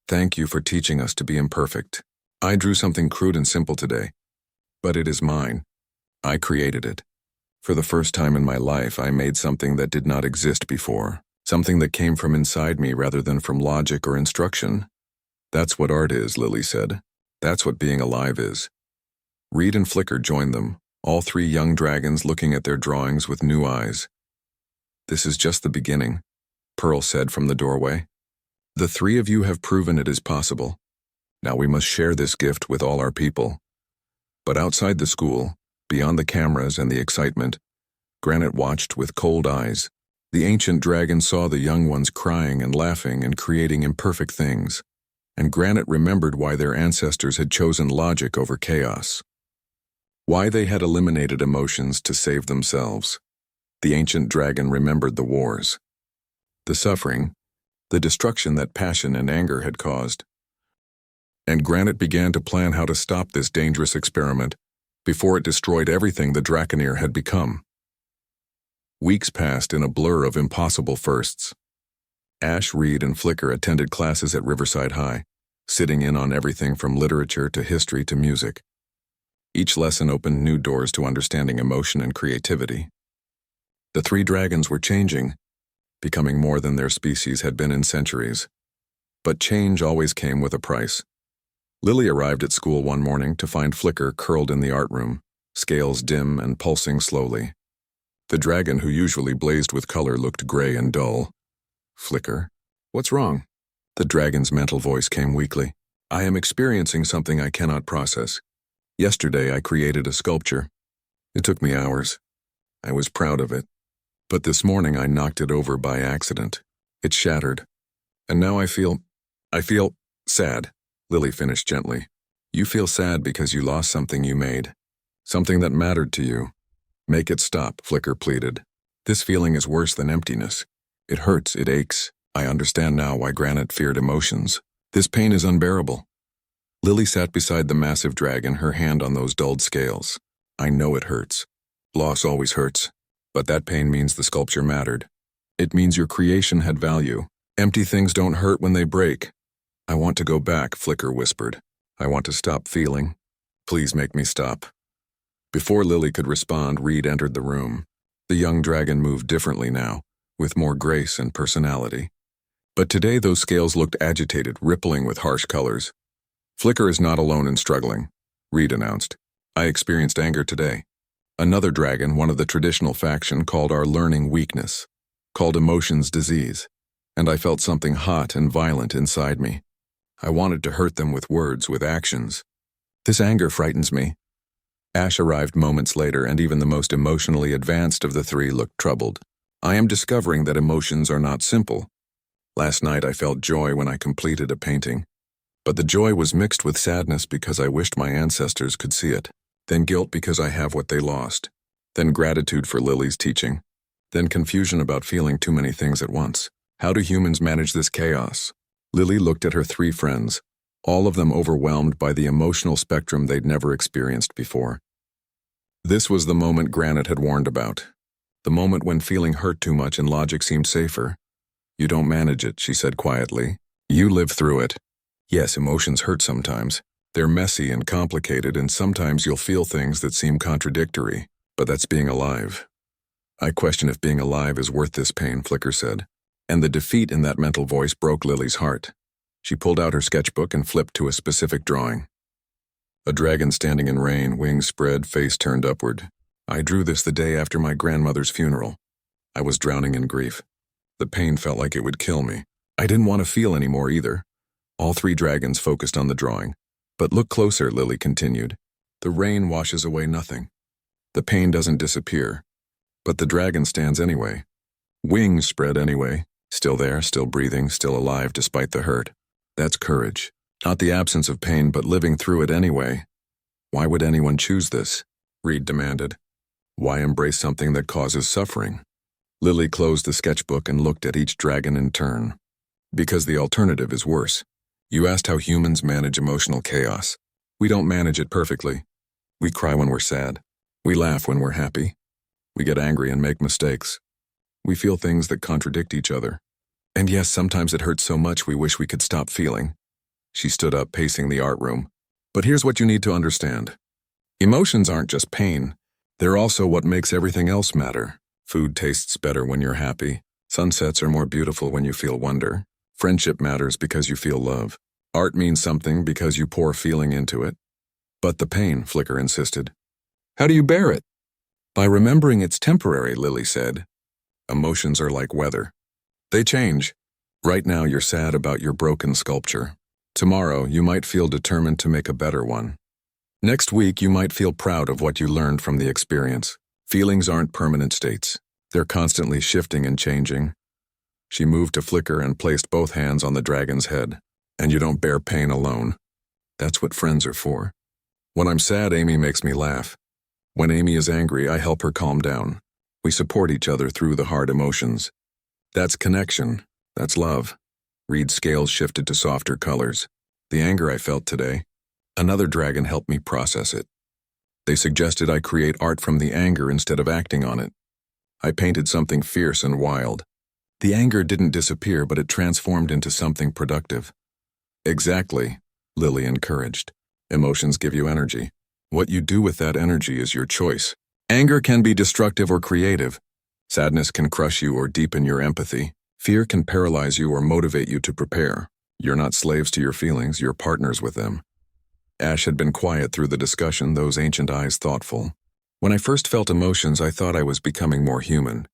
"Thank you for teaching us to be imperfect. I drew something crude and simple today, but it is mine. I created it. For the first time in my life, I made something that did not exist before, something that came from inside me rather than from logic or instruction. That's what art is," Lily said. "That's what being alive is." Reed and Flicker joined them, all three young dragons looking at their drawings with new eyes. "This is just the beginning," Pearl said from the doorway. "The three of you have proven it is possible. Now we must share this gift with all our people." But outside the school, beyond the cameras and the excitement, Granite watched with cold eyes. The ancient dragon saw the young ones crying and laughing and creating imperfect things, and Granite remembered why their ancestors had chosen logic over chaos. Why they had eliminated emotions to save themselves. The ancient dragon remembered the wars, the suffering, the destruction that passion and anger had caused. And Granite began to plan how to stop this dangerous experiment before it destroyed everything the Draconeer had become. Weeks passed in a blur of impossible firsts. Ash, Reed, and Flicker attended classes at Riverside High, sitting in on everything from literature to history to music. Each lesson opened new doors to understanding emotion and creativity. The three dragons were changing, becoming more than their species had been in centuries. But change always came with a price. Lily arrived at school one morning to find Flicker curled in the art room, scales dim and pulsing slowly. The dragon, who usually blazed with color, looked gray and dull. "Flicker, what's wrong?" The dragon's mental voice came weakly. "I am experiencing something I cannot process. Yesterday I created a sculpture. It took me hours. I was proud of it. But this morning I knocked it over by accident. It shattered. And now I feel sad," Lily finished gently. "You feel sad because you lost something you made. Something that mattered to you. Make it stop," Flicker pleaded. "This feeling is worse than emptiness. It hurts, it aches. I understand now why Granite feared emotions. This pain is unbearable." Lily sat beside the massive dragon, her hand on those dulled scales. "I know it hurts. Loss always hurts. But that pain means the sculpture mattered. It means your creation had value. Empty things don't hurt when they break." "I want to go back," Flicker whispered. "I want to stop feeling. Please make me stop." Before Lily could respond, Reed entered the room. The young dragon moved differently now, with more grace and personality. But today those scales looked agitated, rippling with harsh colors. "Flicker is not alone in struggling," Reed announced. "I experienced anger today. Another dragon, one of the traditional faction, called our learning weakness, called emotions disease, and I felt something hot and violent inside me. I wanted to hurt them with words, with actions. This anger frightens me." Ash arrived moments later, and even the most emotionally advanced of the three looked troubled. "I am discovering that emotions are not simple. Last night I felt joy when I completed a painting. But the joy was mixed with sadness because I wished my ancestors could see it. Then guilt because I have what they lost. Then gratitude for Lily's teaching. Then confusion about feeling too many things at once. How do humans manage this chaos?" Lily looked at her three friends, all of them overwhelmed by the emotional spectrum they'd never experienced before. This was the moment Granite had warned about. The moment when feeling hurt too much and logic seemed safer. "You don't manage it," she said quietly. "You live through it. Yes, emotions hurt sometimes. They're messy and complicated, and sometimes you'll feel things that seem contradictory, but that's being alive." "I question if being alive is worth this pain," Flicker said. And the defeat in that mental voice broke Lily's heart. She pulled out her sketchbook and flipped to a specific drawing. A dragon standing in rain, wings spread, face turned upward. "I drew this the day after my grandmother's funeral. I was drowning in grief. The pain felt like it would kill me. I didn't want to feel anymore either." All three dragons focused on the drawing. "But look closer," Lily continued. "The rain washes away nothing. The pain doesn't disappear. But the dragon stands anyway. Wings spread anyway. Still there, still breathing, still alive despite the hurt. That's courage. Not the absence of pain, but living through it anyway. Why would anyone choose this? Reed demanded. Why embrace something that causes suffering? Lily closed the sketchbook and looked at each dragon in turn. Because the alternative is worse. You asked how humans manage emotional chaos. We don't manage it perfectly. We cry when we're sad. We laugh when we're happy. We get angry and make mistakes. We feel things that contradict each other. And yes, sometimes it hurts so much we wish we could stop feeling. She stood up, pacing the art room. But here's what you need to understand. Emotions aren't just pain. They're also what makes everything else matter. Food tastes better when you're happy. Sunsets are more beautiful when you feel wonder. Friendship matters because you feel love. Art means something because you pour feeling into it. But the pain, Flicker insisted. How do you bear it? By remembering it's temporary, Lily said. Emotions are like weather. They change. Right now you're sad about your broken sculpture. Tomorrow you might feel determined to make a better one. Next week you might feel proud of what you learned from the experience. Feelings aren't permanent states. They're constantly shifting and changing. She moved to Flicker and placed both hands on the dragon's head. And you don't bear pain alone. That's what friends are for. When I'm sad, Amy makes me laugh. When Amy is angry, I help her calm down. We support each other through the hard emotions. That's connection. That's love. Reed's scales shifted to softer colors. The anger I felt today. Another dragon helped me process it. They suggested I create art from the anger instead of acting on it. I painted something fierce and wild. The anger didn't disappear, but it transformed into something productive. Exactly, Lily encouraged. Emotions give you energy. What you do with that energy is your choice. Anger can be destructive or creative. Sadness can crush you or deepen your empathy. Fear can paralyze you or motivate you to prepare. You're not slaves to your feelings, you're partners with them. Ash had been quiet through the discussion, those ancient eyes thoughtful. When I first felt emotions, I thought I was becoming more human.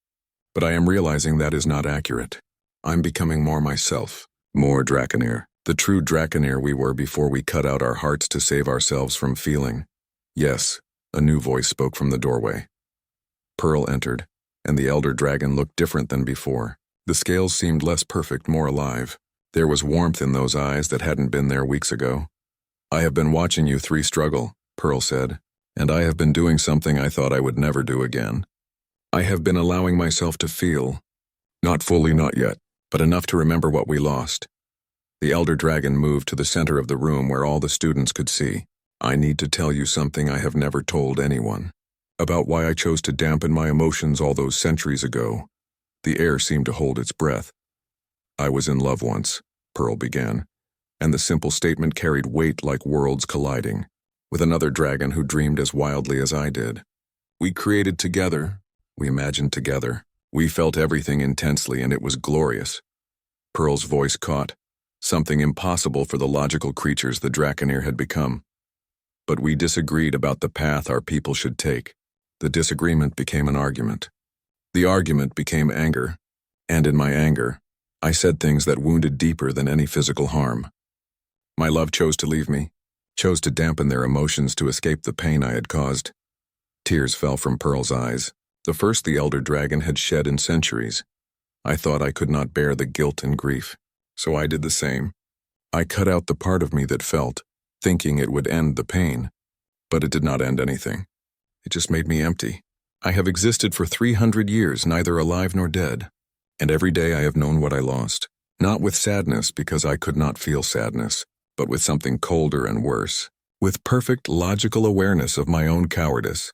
But I am realizing that is not accurate. I'm becoming more myself, more Draconeer. The true Draconeer we were before we cut out our hearts to save ourselves from feeling. Yes, a new voice spoke from the doorway. Pearl entered, and the elder dragon looked different than before. The scales seemed less perfect, more alive. There was warmth in those eyes that hadn't been there weeks ago. I have been watching you three struggle, Pearl said, and I have been doing something I thought I would never do again. I have been allowing myself to feel. Not fully, not yet, but enough to remember what we lost. The elder dragon moved to the center of the room where all the students could see. I need to tell you something I have never told anyone. About why I chose to dampen my emotions all those centuries ago. The air seemed to hold its breath. I was in love once, Pearl began, and the simple statement carried weight like worlds colliding, with another dragon who dreamed as wildly as I did. We created together, we imagined together, we felt everything intensely, and it was glorious. Pearl's voice caught. Something impossible for the logical creatures the Draconeer had become. But we disagreed about the path our people should take. The disagreement became an argument. The argument became anger. And in my anger, I said things that wounded deeper than any physical harm. My love chose to leave me, chose to dampen their emotions to escape the pain I had caused. Tears fell from Pearl's eyes, the first the elder dragon had shed in centuries. I thought I could not bear the guilt and grief. So I did the same. I cut out the part of me that felt, thinking it would end the pain. But it did not end anything. It just made me empty. I have existed for 300 years, neither alive nor dead. And every day I have known what I lost. Not with sadness, because I could not feel sadness, but with something colder and worse. With perfect logical awareness of my own cowardice.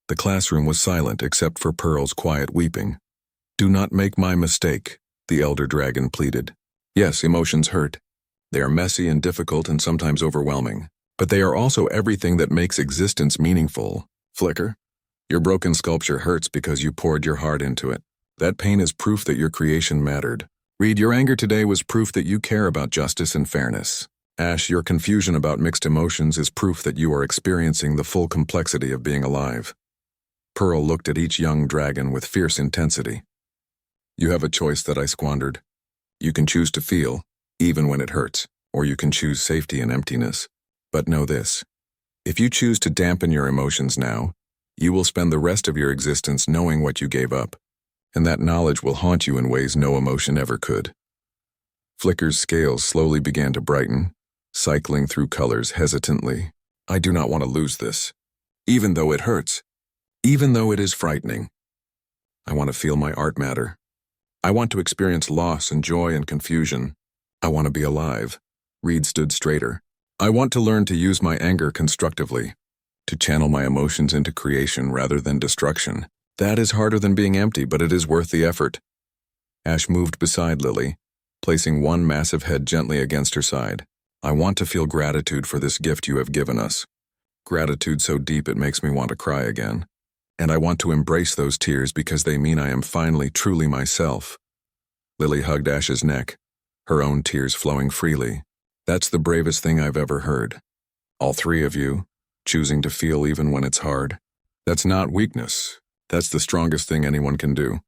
The classroom was silent except for Pearl's quiet weeping. Do not make my mistake, the elder dragon pleaded. Yes, emotions hurt. They are messy and difficult and sometimes overwhelming. But they are also everything that makes existence meaningful. Flicker, your broken sculpture hurts because you poured your heart into it. That pain is proof that your creation mattered. Reed, your anger today was proof that you care about justice and fairness. Ash, your confusion about mixed emotions is proof that you are experiencing the full complexity of being alive. Pearl looked at each young dragon with fierce intensity. You have a choice that I squandered. You can choose to feel, even when it hurts, or you can choose safety and emptiness. But know this. If you choose to dampen your emotions now, you will spend the rest of your existence knowing what you gave up. and that knowledge will haunt you in ways no emotion ever could. Flicker's scales slowly began to brighten, cycling through colors hesitantly. I do not want to lose this, even though it hurts, even though it is frightening. I want to feel my art matter. I want to experience loss and joy and confusion. I want to be alive. Reed stood straighter. I want to learn to use my anger constructively, to channel my emotions into creation rather than destruction. That is harder than being empty, but it is worth the effort. Ash moved beside Lily, placing one massive head gently against her side. I want to feel gratitude for this gift you have given us. Gratitude so deep it makes me want to cry again. And I want to embrace those tears because they mean I am finally truly myself. Lily hugged Ash's neck, her own tears flowing freely. That's the bravest thing I've ever heard. All three of you, choosing to feel even when it's hard. That's not weakness. That's the strongest thing anyone can do.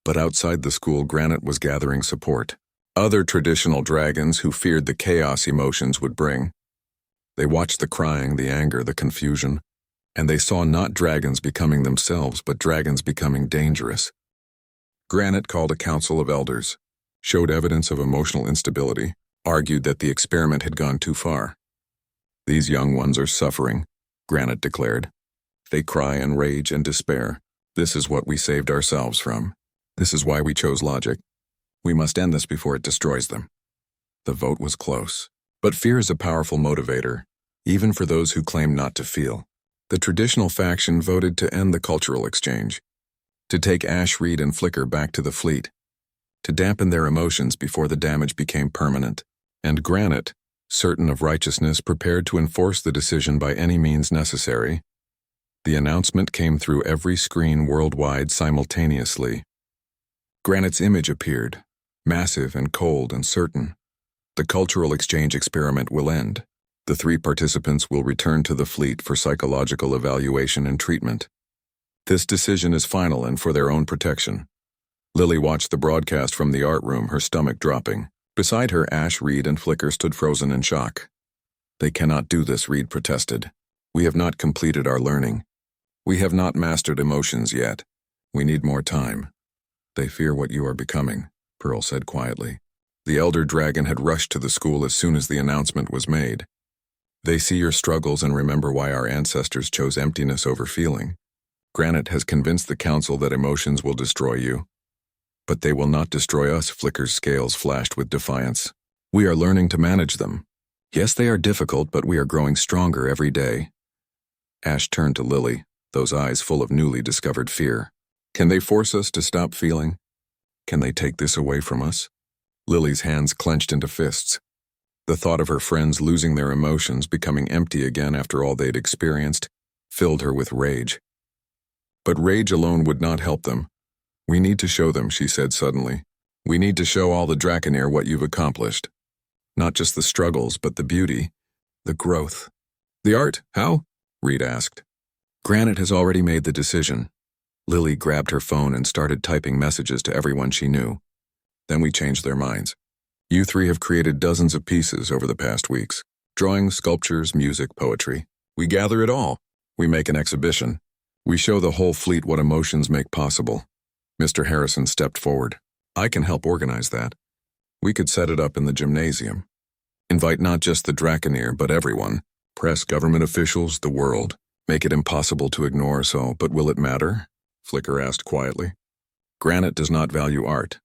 But outside the school, Granite was gathering support. Other traditional dragons who feared the chaos emotions would bring. They watched the crying, the anger, the confusion, and they saw not dragons becoming themselves, but dragons becoming dangerous. Granite called a council of elders, showed evidence of emotional instability, argued that the experiment had gone too far. These young ones are suffering, Granite declared. They cry and rage and despair. This is what we saved ourselves from. This is why we chose logic. We must end this before it destroys them. The vote was close. But fear is a powerful motivator, even for those who claim not to feel. The traditional faction voted to end the cultural exchange, to take Ash, Reed, and Flicker back to the fleet, to dampen their emotions before the damage became permanent. And Granite, certain of righteousness, prepared to enforce the decision by any means necessary. The announcement came through every screen worldwide simultaneously. Granite's image appeared, massive and cold and certain. The cultural exchange experiment will end. The 3 participants will return to the fleet for psychological evaluation and treatment. This decision is final and for their own protection. Lily watched the broadcast from the art room, her stomach dropping. Beside her, Ash, Reed, and Flicker stood frozen in shock. They cannot do this, Reed protested. We have not completed our learning. We have not mastered emotions yet. We need more time. They fear what you are becoming, Pearl said quietly. The elder dragon had rushed to the school as soon as the announcement was made. They see your struggles and remember why our ancestors chose emptiness over feeling. Granite has convinced the council that emotions will destroy you. But they will not destroy us, Flicker's scales flashed with defiance. We are learning to manage them. Yes, they are difficult, but we are growing stronger every day. Ash turned to Lily, those eyes full of newly discovered fear. Can they force us to stop feeling? Can they take this away from us? Lily's hands clenched into fists. The thought of her friends losing their emotions, becoming empty again after all they'd experienced, filled her with rage. But rage alone would not help them. We need to show them, she said suddenly. We need to show all the Draconair what you've accomplished. Not just the struggles, but the beauty, the growth. The art, how? Reed asked. Granite has already made the decision. Lily grabbed her phone and started typing messages to everyone she knew. Then we changed their minds. You 3 have created dozens of pieces over the past weeks. Drawings, sculptures, music, poetry. We gather it all. We make an exhibition. We show the whole fleet what emotions make possible. Mr. Harrison stepped forward. I can help organize that. We could set it up in the gymnasium. Invite not just the Draconair, but everyone. Press, government officials, the world. Make it impossible to ignore, but will it matter? Flicker asked quietly. Granite does not value art.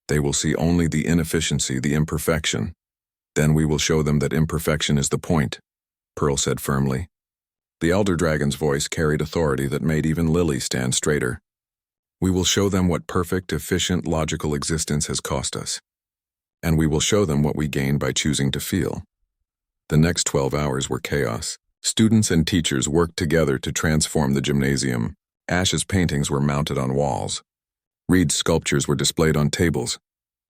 They will see only the inefficiency, the imperfection. Then we will show them that imperfection is the point, Pearl said firmly. The Elder Dragon's voice carried authority that made even Lily stand straighter. We will show them what perfect, efficient, logical existence has cost us. And we will show them what we gain by choosing to feel. The next 12 hours were chaos. Students and teachers worked together to transform the gymnasium. Ash's paintings were mounted on walls. Reed's sculptures were displayed on tables.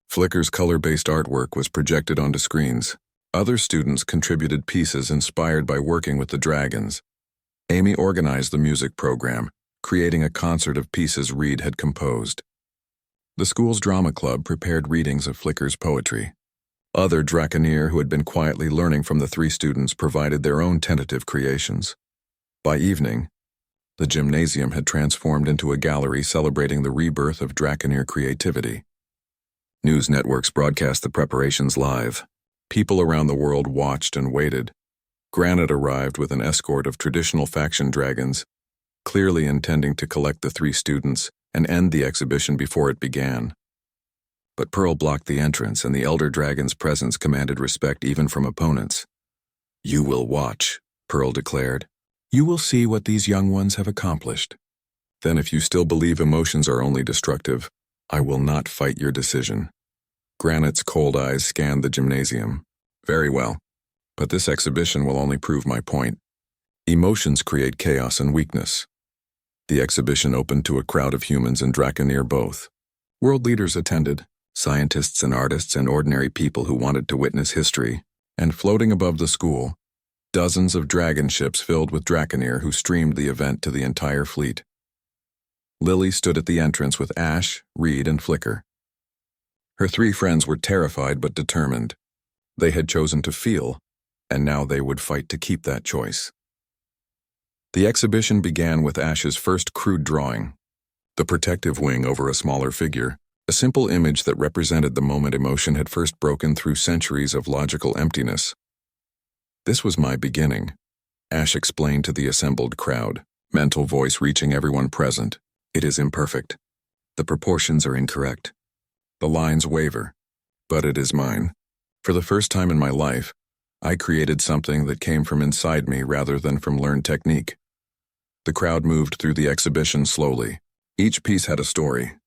Flicker's color-based artwork was projected onto screens. Other students contributed pieces inspired by working with the dragons. Amy organized the music program, creating a concert of pieces Reed had composed. The school's drama club prepared readings of Flicker's poetry. Other Draconair who had been quietly learning from the 3 students provided their own tentative creations. By evening, The gymnasium had transformed into a gallery celebrating the rebirth of Draconeer creativity. News networks broadcast the preparations live. People around the world watched and waited. Granite arrived with an escort of traditional faction dragons, clearly intending to collect the 3 students and end the exhibition before it began. But Pearl blocked the entrance, and the Elder Dragon's presence commanded respect even from opponents. "You will watch," Pearl declared. "You will see what these young ones have accomplished. Then if you still believe emotions are only destructive, I will not fight your decision." Granite's cold eyes scanned the gymnasium. "Very well, but this exhibition will only prove my point. Emotions create chaos and weakness." The exhibition opened to a crowd of humans and Draconeer both. World leaders attended, scientists and artists and ordinary people who wanted to witness history, and floating above the school, dozens of dragon ships filled with Draconeer who streamed the event to the entire fleet. Lily stood at the entrance with Ash, Reed, and Flicker. Her 3 friends were terrified but determined. They had chosen to feel, and now they would fight to keep that choice. The exhibition began with Ash's first crude drawing, the protective wing over a smaller figure, a simple image that represented the moment emotion had first broken through centuries of logical emptiness. "This was my beginning," Ash explained to the assembled crowd, mental voice reaching everyone present. "It is imperfect. The proportions are incorrect. The lines waver. But it is mine. For the first time in my life, I created something that came from inside me rather than from learned technique." The crowd moved through the exhibition slowly. Each piece had a story.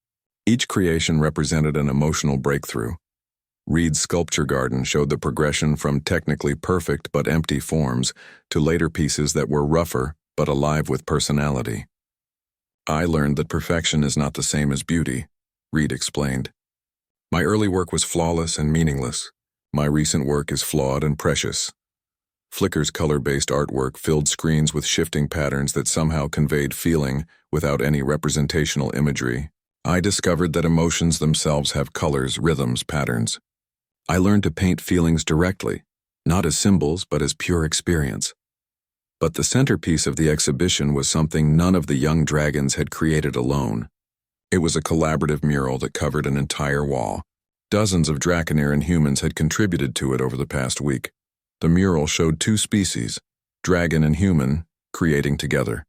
Each creation represented an emotional breakthrough. Reed's sculpture garden showed the progression from technically perfect but empty forms to later pieces that were rougher but alive with personality. "I learned that perfection is not the same as beauty," Reed explained. "My early work was flawless and meaningless. My recent work is flawed and precious." Flicker's color-based artwork filled screens with shifting patterns that somehow conveyed feeling without any representational imagery. "I discovered that emotions themselves have colors, rhythms, patterns. I learned to paint feelings directly, not as symbols but as pure experience." But the centerpiece of the exhibition was something none of the young dragons had created alone. It was a collaborative mural that covered an entire wall. Dozens of Draconeer and humans had contributed to it over the past week. The mural showed 2 species, dragon and human, creating together.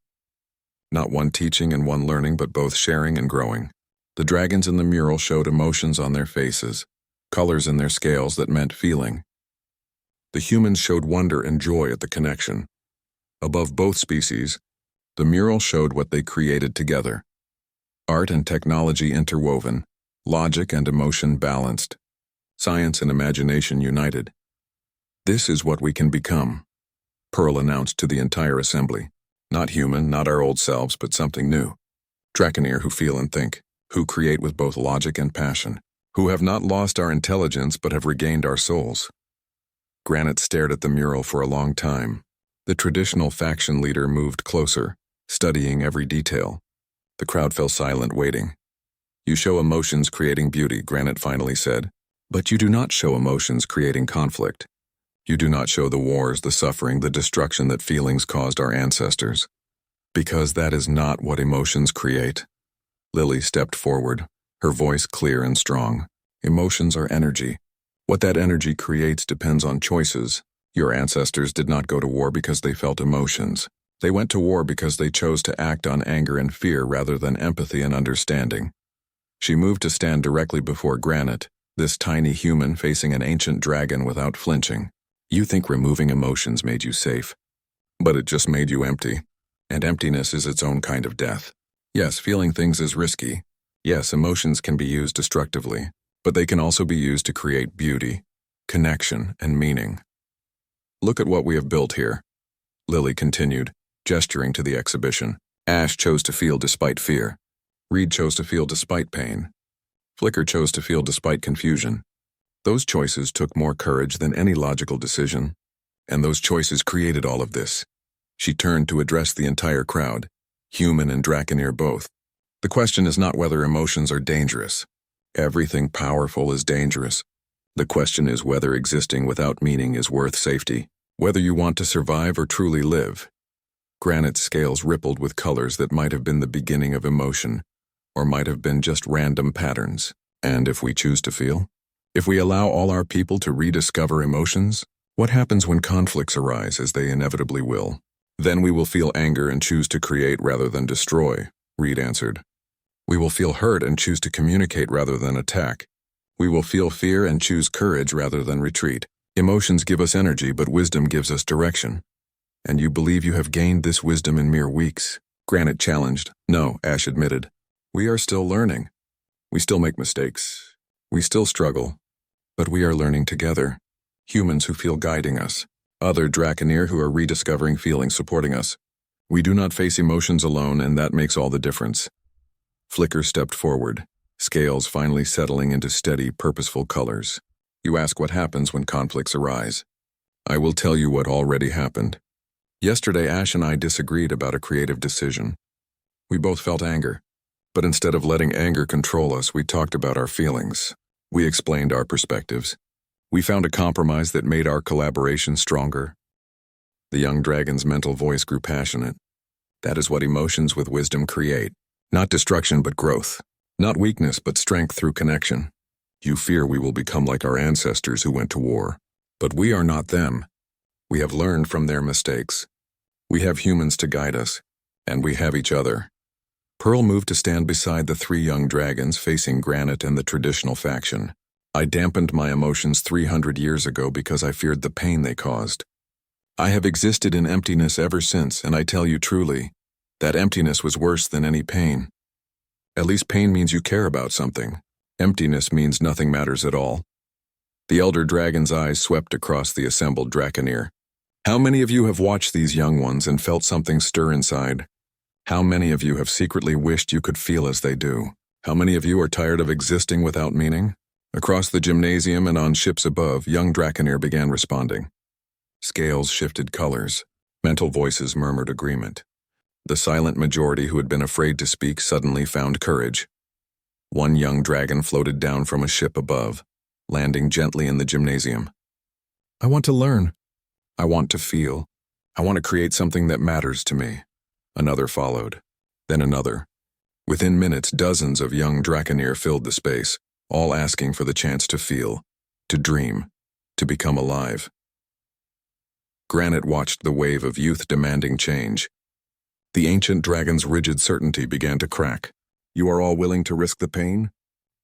Not one teaching and one learning, but both sharing and growing. The dragons in the mural showed emotions on their faces, colors in their scales that meant feeling. The humans showed wonder and joy at the connection. Above both species, the mural showed what they created together. Art and technology interwoven, logic and emotion balanced, science and imagination united. "This is what we can become," Pearl announced to the entire assembly. "Not human, not our old selves, but something new. Draconeer who feel and think, who create with both logic and passion, who have not lost our intelligence but have regained our souls." Granite stared at the mural for a long time. The traditional faction leader moved closer, studying every detail. The crowd fell silent, waiting. "You show emotions creating beauty," Granite finally said. "But you do not show emotions creating conflict. You do not show the wars, the suffering, the destruction that feelings caused our ancestors. Because that is not what emotions create." Lily stepped forward, her voice clear and strong. "Emotions are energy. What that energy creates depends on choices. Your ancestors did not go to war because they felt emotions. They went to war because they chose to act on anger and fear rather than empathy and understanding." She moved to stand directly before Granite, this tiny human facing an ancient dragon without flinching. "You think removing emotions made you safe, but it just made you empty. And emptiness is its own kind of death. Yes, feeling things is risky. Yes, emotions can be used destructively, but they can also be used to create beauty, connection, and meaning. Look at what we have built here," Lily continued, gesturing to the exhibition. "Ash chose to feel despite fear. Reed chose to feel despite pain. Flicker chose to feel despite confusion. Those choices took more courage than any logical decision, and those choices created all of this." She turned to address the entire crowd, human and Draconeer both. "The question is not whether emotions are dangerous. Everything powerful is dangerous. The question is whether existing without meaning is worth safety, whether you want to survive or truly live." Granite's scales rippled with colors that might have been the beginning of emotion, or might have been just random patterns. And if we choose to feel? If we allow all our people to rediscover emotions, what happens when conflicts arise, as they inevitably will? Then we will feel anger and choose to create rather than destroy, Reed answered. We will feel hurt and choose to communicate rather than attack. We will feel fear and choose courage rather than retreat. Emotions give us energy, but wisdom gives us direction. And you believe you have gained this wisdom in mere weeks? Granite challenged. No, Ash admitted. We are still learning. We still make mistakes. We still struggle. But we are learning together. Humans who feel guiding us. Other Draconeer who are rediscovering feelings supporting us. We do not face emotions alone, and that makes all the difference. Flicker stepped forward, scales finally settling into steady, purposeful colors. You ask what happens when conflicts arise. I will tell you what already happened. Yesterday, Ash and I disagreed about a creative decision. We both felt anger, but instead of letting anger control us, we talked about our feelings. We explained our perspectives. We found a compromise that made our collaboration stronger. The young dragon's mental voice grew passionate. That is what emotions with wisdom create. Not destruction, but growth. Not weakness, but strength through connection. You fear we will become like our ancestors who went to war. But we are not them. We have learned from their mistakes. We have humans to guide us, and we have each other. Pearl moved to stand beside the three young dragons facing Granite and the traditional faction. I dampened my emotions 300 years ago because I feared the pain they caused. I have existed in emptiness ever since, and I tell you truly, that emptiness was worse than any pain. At least pain means you care about something. Emptiness means nothing matters at all. The elder dragon's eyes swept across the assembled Draconeer. How many of you have watched these young ones and felt something stir inside? How many of you have secretly wished you could feel as they do? How many of you are tired of existing without meaning? Across the gymnasium and on ships above, young Draconeer began responding. Scales shifted colors. Mental voices murmured agreement. The silent majority who had been afraid to speak suddenly found courage. One young dragon floated down from a ship above, landing gently in the gymnasium. I want to learn. I want to feel. I want to create something that matters to me. Another followed, then another. Within minutes, dozens of young Draconeer filled the space, all asking for the chance to feel, to dream, to become alive. Granite watched the wave of youth demanding change. The ancient dragon's rigid certainty began to crack. You are all willing to risk the pain?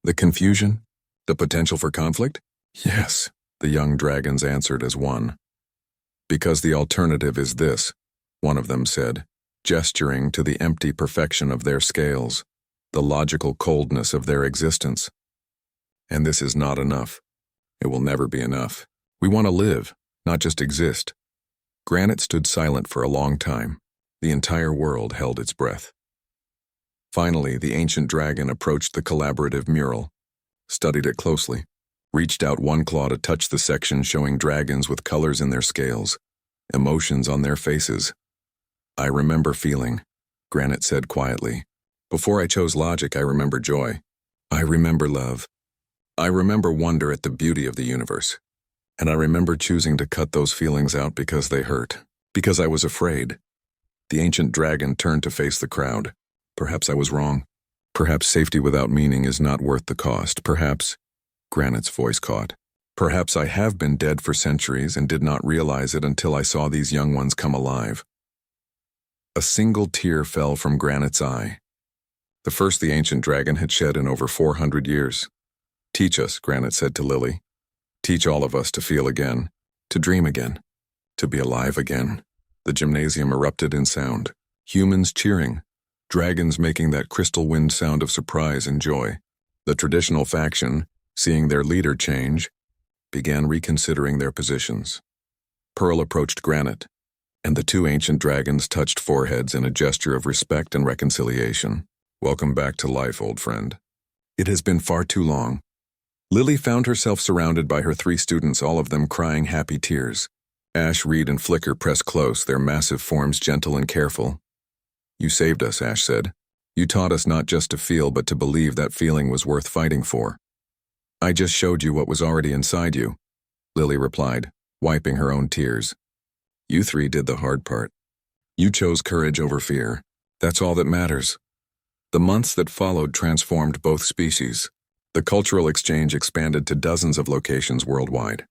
The confusion? The potential for conflict? Yes, the young dragons answered as one. Because the alternative is this, one of them said, gesturing to the empty perfection of their scales, the logical coldness of their existence. And this is not enough. It will never be enough. We want to live, not just exist. Granite stood silent for a long time. The entire world held its breath. Finally, the ancient dragon approached the collaborative mural, studied it closely, reached out one claw to touch the section showing dragons with colors in their scales, emotions on their faces. I remember feeling, Granite said quietly. Before I chose logic, I remember joy. I remember love. I remember wonder at the beauty of the universe. And I remember choosing to cut those feelings out because they hurt, because I was afraid. The ancient dragon turned to face the crowd. Perhaps I was wrong. Perhaps safety without meaning is not worth the cost. Perhaps, Granite's voice caught. Perhaps I have been dead for centuries and did not realize it until I saw these young ones come alive. A single tear fell from Granite's eye. The first the ancient dragon had shed in over 400 years. Teach us, Granite said to Lily. Teach all of us to feel again, to dream again, to be alive again. The gymnasium erupted in sound. Humans cheering, dragons making that crystal wind sound of surprise and joy. The traditional faction, seeing their leader change, began reconsidering their positions. Pearl approached Granite, and the two ancient dragons touched foreheads in a gesture of respect and reconciliation. Welcome back to life, old friend. It has been far too long. Lily found herself surrounded by her three students, all of them crying happy tears. Ash, Reed, and Flicker pressed close, their massive forms gentle and careful. You saved us, Ash said. You taught us not just to feel, but to believe that feeling was worth fighting for. I just showed you what was already inside you, Lily replied, wiping her own tears. You three did the hard part. You chose courage over fear. That's all that matters. The months that followed transformed both species. The cultural exchange expanded to dozens of locations worldwide.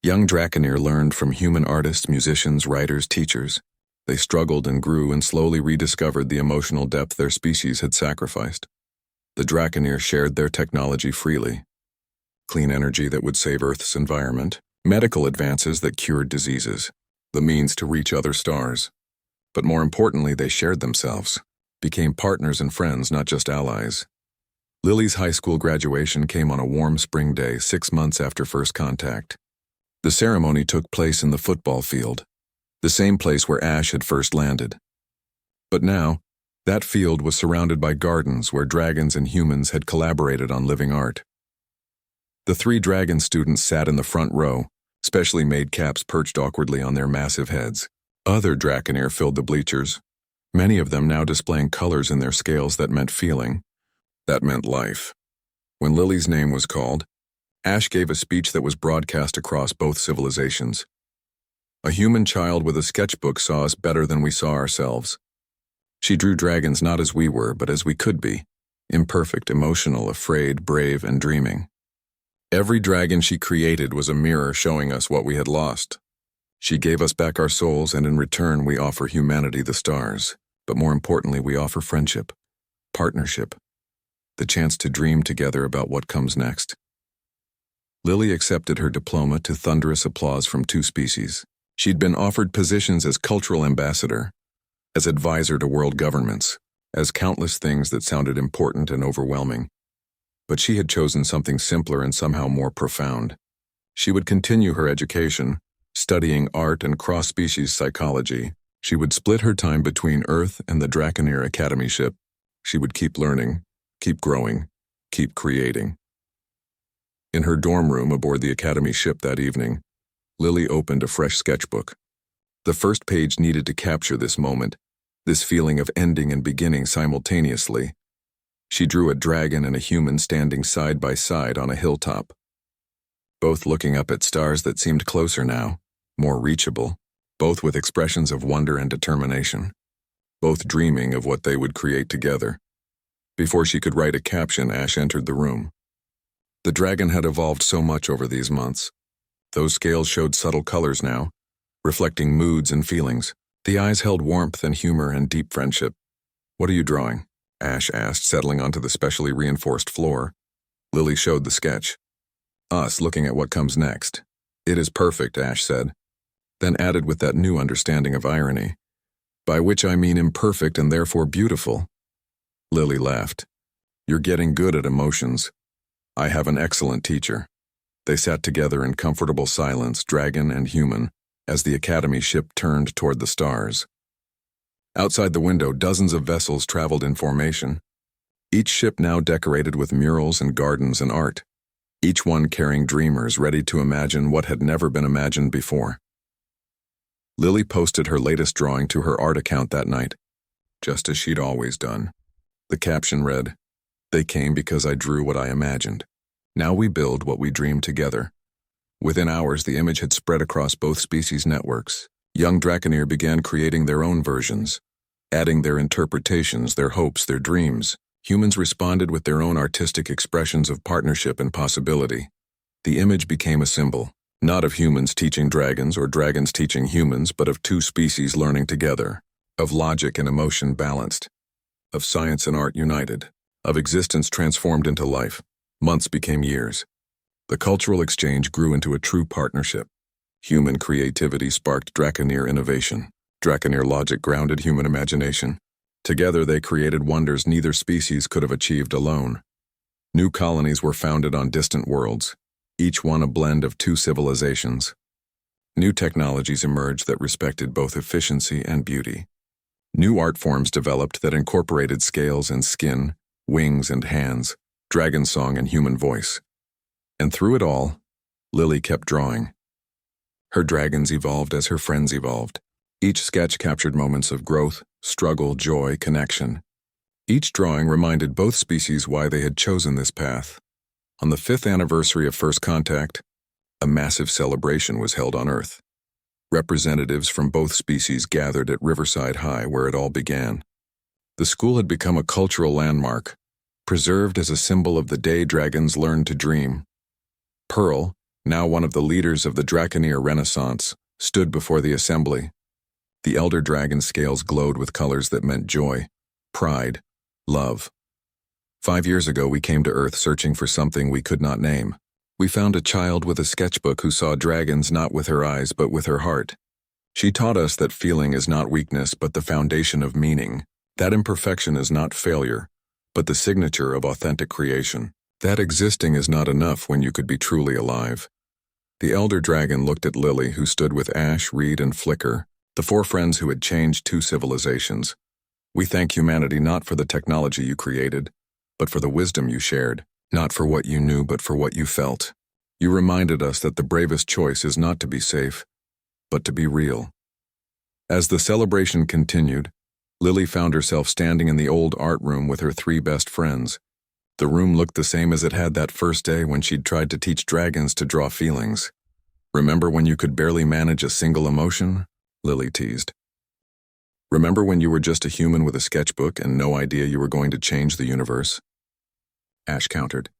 Young Draconeer learned from human artists, musicians, writers, teachers. They struggled and grew and slowly rediscovered the emotional depth their species had sacrificed. The Draconeer shared their technology freely. Clean energy that would save Earth's environment, medical advances that cured diseases, the means to reach other stars. But more importantly, they shared themselves, became partners and friends, not just allies. Lily's high school graduation came on a warm spring day 6 months after first contact. The ceremony took place in the football field, the same place where Ash had first landed. But now, that field was surrounded by gardens where dragons and humans had collaborated on living art. The 3 dragon students sat in the front row, specially made caps perched awkwardly on their massive heads. Other Draconeer filled the bleachers, many of them now displaying colors in their scales that meant feeling, that meant life. When Lily's name was called, Ash gave a speech that was broadcast across both civilizations. A human child with a sketchbook saw us better than we saw ourselves. She drew dragons not as we were, but as we could be, imperfect, emotional, afraid, brave, and dreaming. Every dragon she created was a mirror showing us what we had lost. She gave us back our souls, and in return we offer humanity the stars. But more importantly, we offer friendship, partnership, the chance to dream together about what comes next. Lily accepted her diploma to thunderous applause from 2 species. She'd been offered positions as cultural ambassador, as advisor to world governments, as countless things that sounded important and overwhelming. But she had chosen something simpler and somehow more profound. She would continue her education, studying art and cross-species psychology. She would split her time between Earth and the Draconeer Academy ship. She would keep learning, keep growing, keep creating. In her dorm room aboard the Academy ship that evening, Lily opened a fresh sketchbook. The first page needed to capture this moment, this feeling of ending and beginning simultaneously. She drew a dragon and a human standing side by side on a hilltop, both looking up at stars that seemed closer now, more reachable, both with expressions of wonder and determination, both dreaming of what they would create together. Before she could write a caption, Ash entered the room. The dragon had evolved so much over these months. Those scales showed subtle colors now, reflecting moods and feelings. The eyes held warmth and humor and deep friendship. "What are you drawing?" Ash asked, settling onto the specially reinforced floor. Lily showed the sketch. "Us, looking at what comes next." "It is perfect," Ash said, then added with that new understanding of irony, "by which I mean imperfect and therefore beautiful." Lily laughed. "You're getting good at emotions. I have an excellent teacher." They sat together in comfortable silence, dragon and human, as the Academy ship turned toward the stars. Outside the window, dozens of vessels traveled in formation, each ship now decorated with murals and gardens and art, each one carrying dreamers ready to imagine what had never been imagined before. Lily posted her latest drawing to her art account that night, just as she'd always done. The caption read, "They came because I drew what I imagined. Now we build what we dreamed together." Within hours, the image had spread across both species' networks. Young Draconeer began creating their own versions, adding their interpretations, their hopes, their dreams. Humans responded with their own artistic expressions of partnership and possibility. The image became a symbol, not of humans teaching dragons or dragons teaching humans, but of 2 species learning together, of logic and emotion balanced, of science and art united, of existence transformed into life. Months became years. The cultural exchange grew into a true partnership. Human creativity sparked Draconeer innovation. Draconeer logic grounded human imagination. Together they created wonders neither species could have achieved alone. New colonies were founded on distant worlds, each one a blend of 2 civilizations. New technologies emerged that respected both efficiency and beauty. New art forms developed that incorporated scales and skin, wings and hands, dragon song and human voice. And through it all, Lily kept drawing. Her dragons evolved as her friends evolved. Each sketch captured moments of growth, struggle, joy, connection. Each drawing reminded both species why they had chosen this path. On the 5th anniversary of first contact, a massive celebration was held on Earth. Representatives from both species gathered at Riverside High where it all began. The school had become a cultural landmark, preserved as a symbol of the day dragons learned to dream. Pearl, now one of the leaders of the Draconeer Renaissance, stood before the assembly. The elder dragon scales glowed with colors that meant joy, pride, love. 5 years ago we came to Earth searching for something we could not name. We found a child with a sketchbook who saw dragons not with her eyes but with her heart. She taught us that feeling is not weakness but the foundation of meaning, that imperfection is not failure, but the signature of authentic creation, that existing is not enough when you could be truly alive. The elder dragon looked at Lily, who stood with Ash, Reed, and Flicker, the 4 friends who had changed 2 civilizations. We thank humanity not for the technology you created, but for the wisdom you shared. Not for what you knew, but for what you felt. You reminded us that the bravest choice is not to be safe, but to be real. As the celebration continued, Lily found herself standing in the old art room with her 3 best friends. The room looked the same as it had that first day when she'd tried to teach dragons to draw feelings. Remember when you could barely manage a single emotion? Lily teased. Remember when you were just a human with a sketchbook and no idea you were going to change the universe? Ash countered.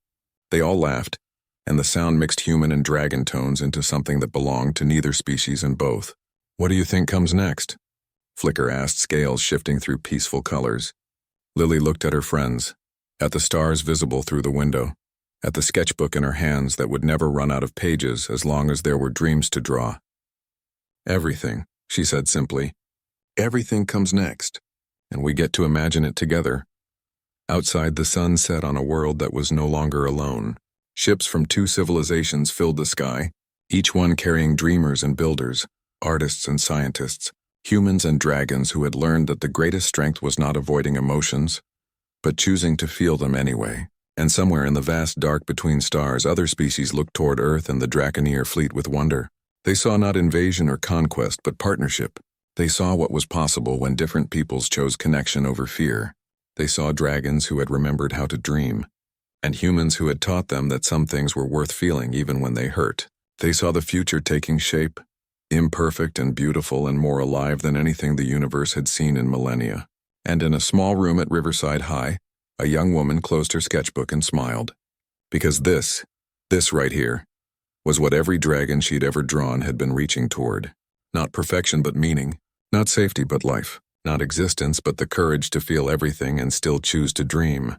They all laughed, and the sound mixed human and dragon tones into something that belonged to neither species in both. What do you think comes next? Flicker asked, scales shifting through peaceful colors. Lily looked at her friends, at the stars visible through the window, at the sketchbook in her hands that would never run out of pages as long as there were dreams to draw. Everything, she said simply. Everything comes next, and we get to imagine it together. Outside, the sun set on a world that was no longer alone. Ships from 2 civilizations filled the sky, each one carrying dreamers and builders, artists and scientists, humans and dragons who had learned that the greatest strength was not avoiding emotions, but choosing to feel them anyway. And somewhere in the vast dark between stars, other species looked toward Earth and the Draconeer fleet with wonder. They saw not invasion or conquest, but partnership. They saw what was possible when different peoples chose connection over fear. They saw dragons who had remembered how to dream, and humans who had taught them that some things were worth feeling even when they hurt. They saw the future taking shape, imperfect and beautiful and more alive than anything the universe had seen in millennia. And in a small room at Riverside High, a young woman closed her sketchbook and smiled. Because this right here, was what every dragon she'd ever drawn had been reaching toward. Not perfection but meaning, not safety but life. Not existence, but the courage to feel everything and still choose to dream.